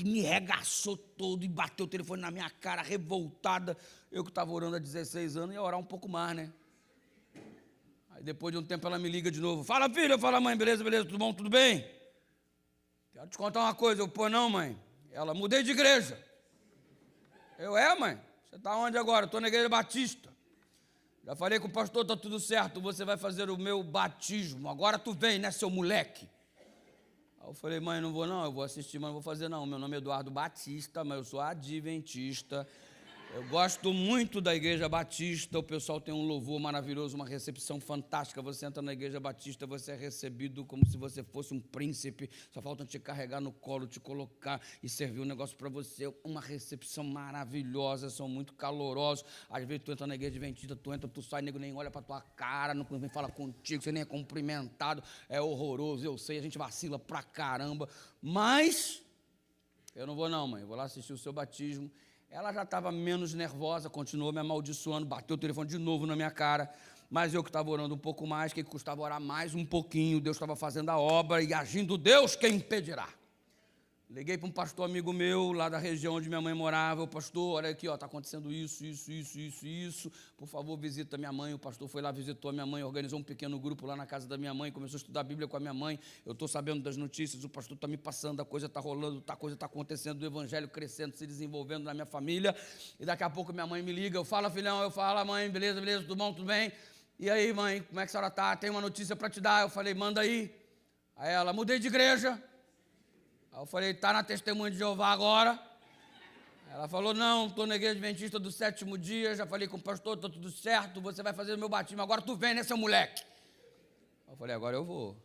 me regaçou todo e bateu o telefone na minha cara, revoltada. Eu que estava orando há 16 anos, ia orar um pouco mais, né? Aí depois de um tempo ela me liga de novo, fala filho, eu falo mãe, beleza, tudo bom, tudo bem? Quero te contar uma coisa, eu, pô não mãe, ela, mudei de igreja. Eu, mãe, você está onde agora? Estou na igreja batista. Já falei com o pastor, está tudo certo, você vai fazer o meu batismo, agora tu vem, né, seu moleque? Aí eu falei, mãe, não vou não, eu vou assistir, mas não vou fazer não, meu nome é Eduardo Batista, mas eu sou adventista, eu gosto muito da igreja batista, o pessoal tem um louvor maravilhoso, uma recepção fantástica, você entra na igreja batista, você é recebido como se você fosse um príncipe, só falta te carregar no colo, te colocar e servir um negócio para você, uma recepção maravilhosa, são muito calorosos, às vezes tu entra na igreja adventista, tu entra, tu sai, nego nem olha para tua cara, não vem falar contigo, você nem é cumprimentado, é horroroso, eu sei, a gente vacila pra caramba, mas eu não vou não, mãe, eu vou lá assistir o seu batismo. Ela já estava menos nervosa, continuou me amaldiçoando, bateu o telefone de novo na minha cara, mas eu que estava orando um pouco mais, que custava orar mais um pouquinho, Deus estava fazendo a obra e agindo Deus, quem impedirá? Liguei para um pastor amigo meu, lá da região onde minha mãe morava, o pastor, olha aqui, está acontecendo isso, por favor visita minha mãe. O pastor foi lá, visitou a minha mãe, organizou um pequeno grupo lá na casa da minha mãe, começou a estudar a Bíblia com a minha mãe, eu estou sabendo das notícias, o pastor está me passando, a coisa está rolando, a coisa está acontecendo, o evangelho crescendo, se desenvolvendo na minha família, e daqui a pouco minha mãe me liga, eu falo, filhão, eu falo, mãe, beleza, tudo bom, tudo bem? E aí, mãe, como é que a senhora está? Tem uma notícia para te dar. Eu falei, manda aí. Aí ela, mudei de igreja. Aí eu falei, está na Testemunha de Jeová agora? Ela falou, não, estou na igreja adventista do 7º dia, já falei com o pastor, está tudo certo, você vai fazer o meu batismo, agora tu vem, né, seu moleque? Eu falei, agora eu vou.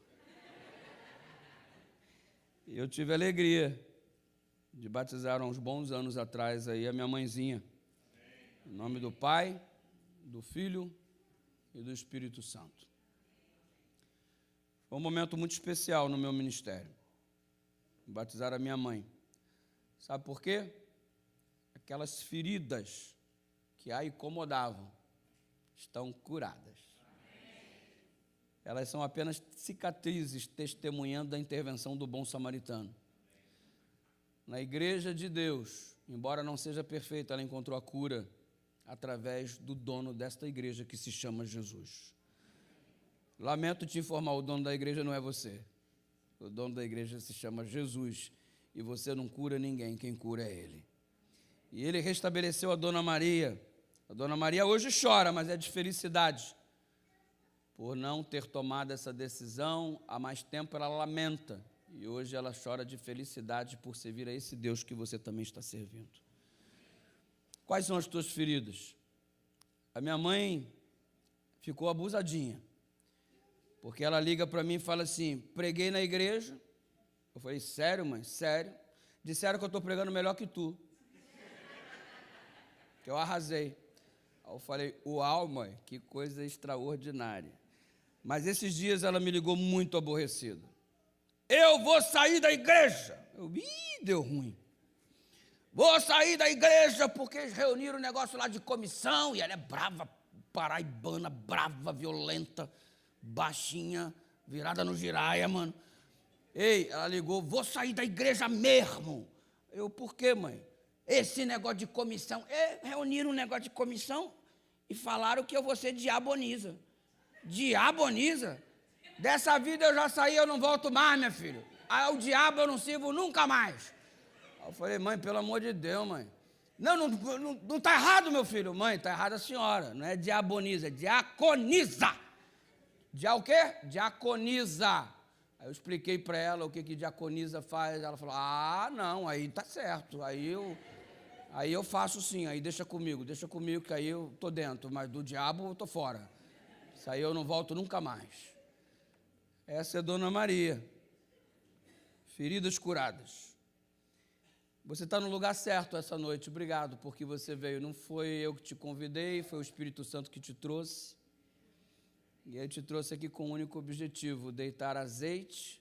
E eu tive a alegria de batizar há uns bons anos atrás aí a minha mãezinha. Em nome do Pai, do Filho e do Espírito Santo. Foi um momento muito especial no meu ministério. Batizar a minha mãe. Sabe por quê? Aquelas feridas que a incomodavam estão curadas. Elas são apenas cicatrizes testemunhando da intervenção do bom samaritano. Na igreja de Deus, embora não seja perfeita, ela encontrou a cura através do dono desta igreja que se chama Jesus. Lamento te informar, o dono da igreja não é você. O dono da igreja se chama Jesus e você não cura ninguém, quem cura é Ele. E Ele restabeleceu a Dona Maria. A Dona Maria hoje chora, mas é de felicidade. Por não ter tomado essa decisão, há mais tempo ela lamenta. E hoje ela chora de felicidade por servir a esse Deus que você também está servindo. Quais são as tuas feridas? A minha mãe ficou abusadinha. Porque ela liga para mim e fala assim, preguei na igreja. Eu falei, sério, mãe? Sério? Disseram que eu estou pregando melhor que tu. Que eu arrasei. Aí eu falei, uau, mãe, que coisa extraordinária. Mas esses dias ela me ligou muito aborrecida. Eu vou sair da igreja. Deu ruim. vou sair da igreja porque eles reuniram um negócio lá de comissão, e ela é brava, paraibana, brava, violenta, baixinha, virada no giraia, mano. Ei, ela ligou, vou sair da igreja mesmo. Eu, por quê, mãe? Esse negócio de comissão, reuniram um negócio de comissão e falaram que eu vou ser diaboniza. Diaboniza? Dessa vida eu já saí, eu não volto mais, minha filha. Aí o diabo eu não sirvo nunca mais. Aí eu falei, mãe, pelo amor de Deus, mãe. Não está errado, meu filho. Mãe, está errada a senhora. Não é diaboniza, é diaconiza. O quê? Diaconiza. Aí eu expliquei para ela o que diaconiza faz. Ela falou, não, aí tá certo. Aí eu faço sim, aí deixa comigo, que aí eu tô dentro. Mas do diabo eu tô fora. Isso aí eu não volto nunca mais. Essa é Dona Maria. Feridas curadas. Você está no lugar certo essa noite. Obrigado porque você veio. Não foi eu que te convidei, foi o Espírito Santo que te trouxe. E ele te trouxe aqui com o único objetivo, deitar azeite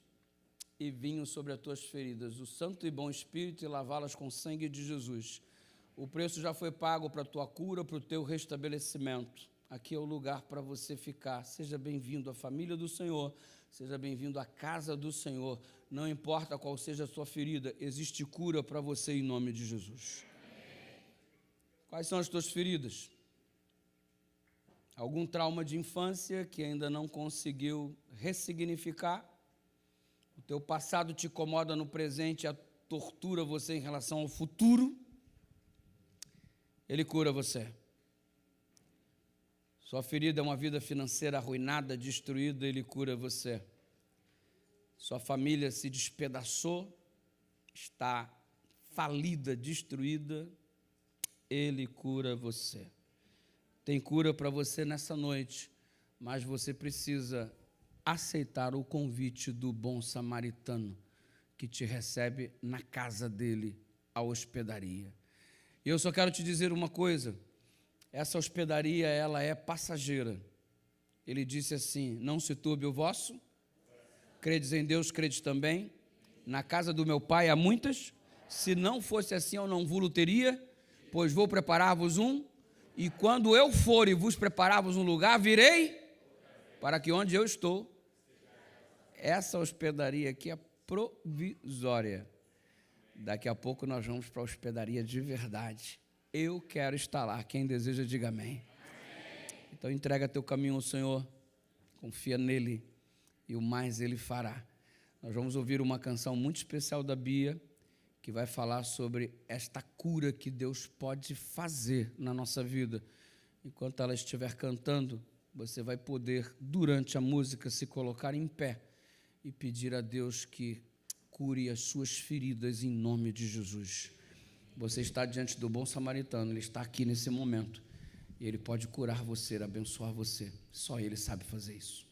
e vinho sobre as tuas feridas, o santo e bom Espírito, e lavá-las com o sangue de Jesus. O preço já foi pago para a tua cura, para o teu restabelecimento. Aqui é o lugar para você ficar. Seja bem-vindo à família do Senhor, seja bem-vindo à casa do Senhor. Não importa qual seja a sua ferida, existe cura para você em nome de Jesus. Quais são as tuas feridas? Algum trauma de infância que ainda não conseguiu ressignificar? O teu passado te incomoda no presente e tortura você em relação ao futuro? Ele cura você. Sua ferida é uma vida financeira arruinada, destruída, ele cura você. Sua família se despedaçou, está falida, destruída, ele cura você. Tem cura para você nessa noite, mas você precisa aceitar o convite do bom samaritano que te recebe na casa dele, a hospedaria. E eu só quero te dizer uma coisa, essa hospedaria ela é passageira. Ele disse assim, não se turbe o vosso, credes em Deus, credes também, na casa do meu pai há muitas, se não fosse assim eu não vos teria, pois vou preparar-vos e quando eu for e vos preparar-vos um lugar, virei para que onde eu estou, essa hospedaria aqui é provisória. Daqui a pouco nós vamos para a hospedaria de verdade. Eu quero estar lá, quem deseja diga amém. Então entrega teu caminho ao Senhor, confia nele e o mais ele fará. Nós vamos ouvir uma canção muito especial da Bia, que vai falar sobre esta cura que Deus pode fazer na nossa vida. Enquanto ela estiver cantando, você vai poder, durante a música, se colocar em pé e pedir a Deus que cure as suas feridas em nome de Jesus. Você está diante do bom samaritano, ele está aqui nesse momento, e ele pode curar você, abençoar você. Só ele sabe fazer isso.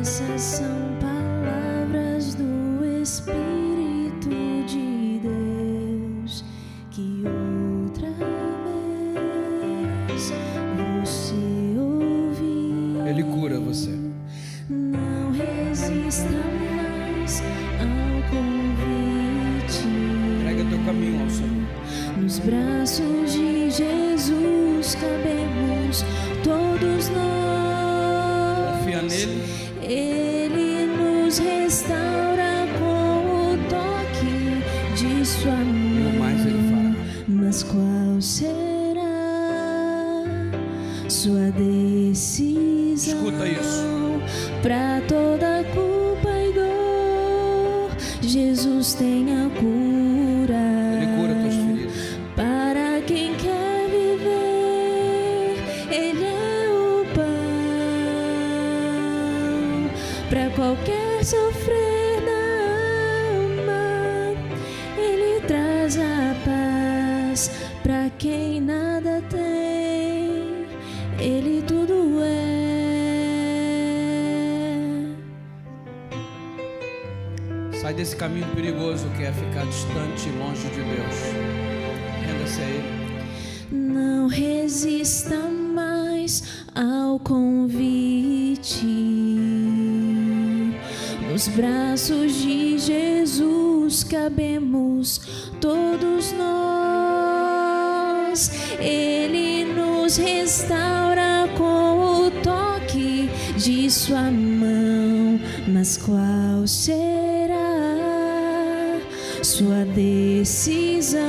Essas são palavras do Espírito de Deus que outra vez você ouviu. Ele cura você. Não resista mais ao convite. Entrega teu caminho ao Senhor. Nos braços de Jesus cabemos todos nós. Confia nele. Ele nos restaura com o toque de sua mão. E o mais ele fará. Mas qual será sua decisão? Escuta isso. Para toda culpa e dor, Jesus tem a cura. Ele cura tuas feridas. Para quem quer viver, Ele é o pão. quer sofrer na alma, Ele traz a paz para quem nada tem, Ele tudo é. Sai desse caminho perigoso que é ficar distante e longe de Deus. Renda-se a Ele. Não resista mais ao convite. Nos braços de Jesus cabemos todos nós. Ele nos restaura com o toque de sua mão. Mas qual será sua decisão?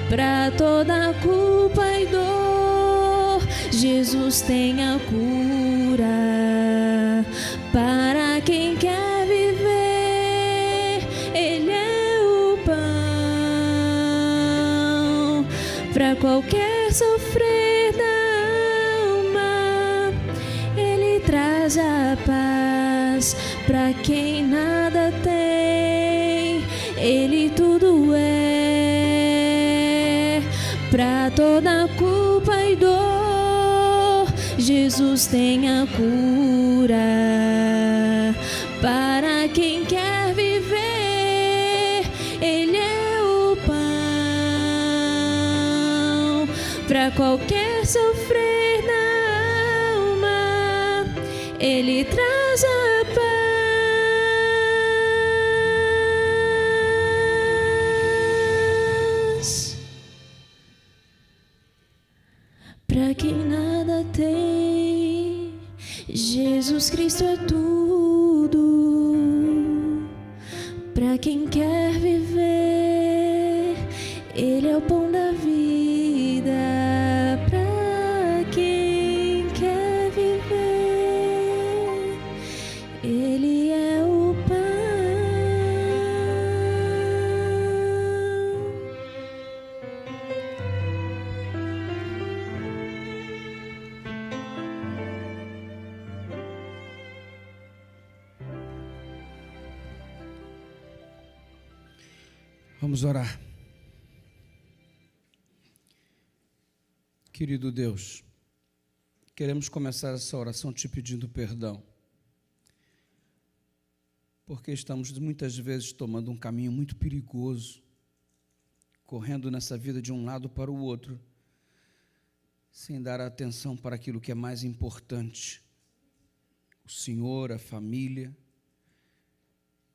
Para toda culpa e dor, Jesus tem a cura. Para quem quer viver, Ele é o pão. Para qualquer sofrer da alma, Ele traz a paz. Para quem nada tem, Ele tudo é. Para toda culpa e dor, Jesus tem a cura. Para quem quer viver, Ele é o pão. Para qualquer sofrer na alma, Ele traz a paz. Para quem nada tem, Jesus Cristo é tudo. Para quem quer viver, Ele é o pão da vida. Para quem quer viver, Ele é o pão. Vamos orar. Querido Deus, queremos começar essa oração te pedindo perdão, porque estamos muitas vezes tomando um caminho muito perigoso, correndo nessa vida de um lado para o outro, sem dar atenção para aquilo que é mais importante, o Senhor, a família.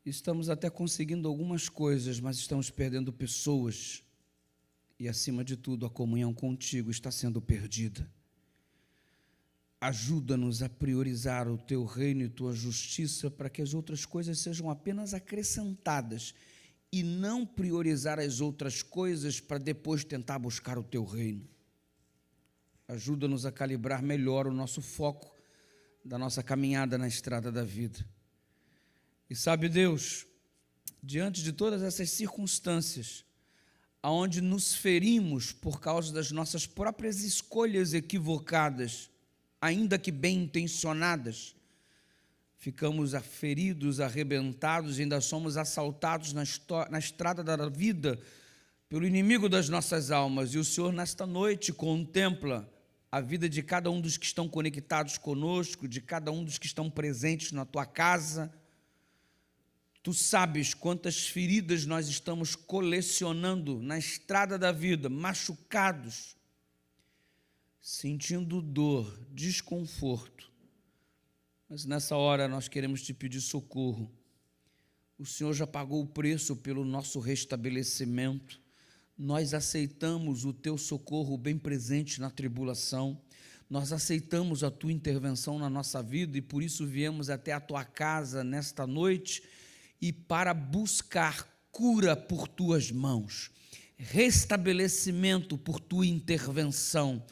Estamos até conseguindo algumas coisas, mas estamos perdendo pessoas. E, acima de tudo, a comunhão contigo está sendo perdida. Ajuda-nos a priorizar o teu reino e tua justiça para que as outras coisas sejam apenas acrescentadas e não priorizar as outras coisas para depois tentar buscar o teu reino. Ajuda-nos a calibrar melhor o nosso foco da nossa caminhada na estrada da vida. E sabe, Deus, diante de todas essas circunstâncias, aonde nos ferimos por causa das nossas próprias escolhas equivocadas, ainda que bem intencionadas, ficamos feridos, arrebentados, e ainda somos assaltados na estrada da vida pelo inimigo das nossas almas. E o Senhor, nesta noite, contempla a vida de cada um dos que estão conectados conosco, de cada um dos que estão presentes na tua casa. Tu sabes quantas feridas nós estamos colecionando na estrada da vida, machucados, sentindo dor, desconforto. Mas nessa hora nós queremos te pedir socorro. O Senhor já pagou o preço pelo nosso restabelecimento. Nós aceitamos o teu socorro bem presente na tribulação. Nós aceitamos a tua intervenção na nossa vida e por isso viemos até a tua casa nesta noite e para buscar cura por tuas mãos, restabelecimento por tua intervenção.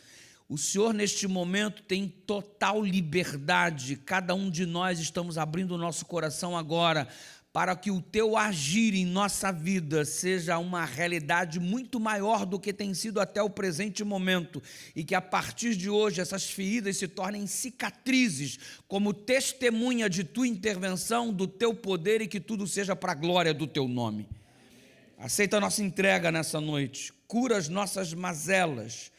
O Senhor neste momento tem total liberdade, cada um de nós estamos abrindo o nosso coração agora para que o teu agir em nossa vida seja uma realidade muito maior do que tem sido até o presente momento, e que a partir de hoje essas feridas se tornem cicatrizes, como testemunha de tua intervenção, do teu poder, e que tudo seja para a glória do teu nome. Aceita a nossa entrega nessa noite, cura as nossas mazelas,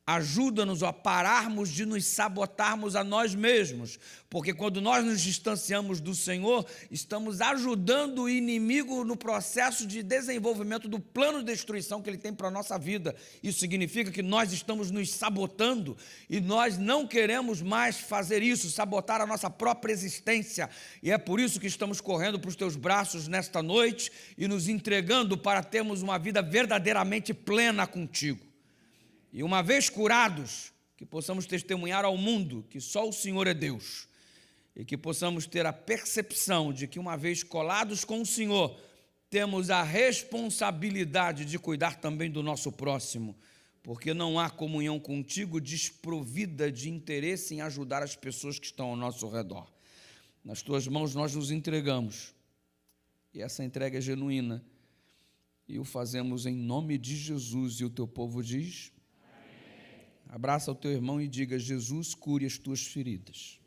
ajuda-nos a pararmos de nos sabotarmos a nós mesmos, porque quando nós nos distanciamos do Senhor, estamos ajudando o inimigo no processo de desenvolvimento do plano de destruição que ele tem para a nossa vida. Isso significa que nós estamos nos sabotando, e nós não queremos mais fazer isso, sabotar a nossa própria existência, e é por isso que estamos correndo para os teus braços nesta noite e nos entregando para termos uma vida verdadeiramente plena contigo. E uma vez curados, que possamos testemunhar ao mundo que só o Senhor é Deus, e que possamos ter a percepção de que uma vez colados com o Senhor, temos a responsabilidade de cuidar também do nosso próximo, porque não há comunhão contigo desprovida de interesse em ajudar as pessoas que estão ao nosso redor. Nas tuas mãos nós nos entregamos, e essa entrega é genuína, e o fazemos em nome de Jesus, e o teu povo diz... Abraça o teu irmão e diga: Jesus, cure as tuas feridas.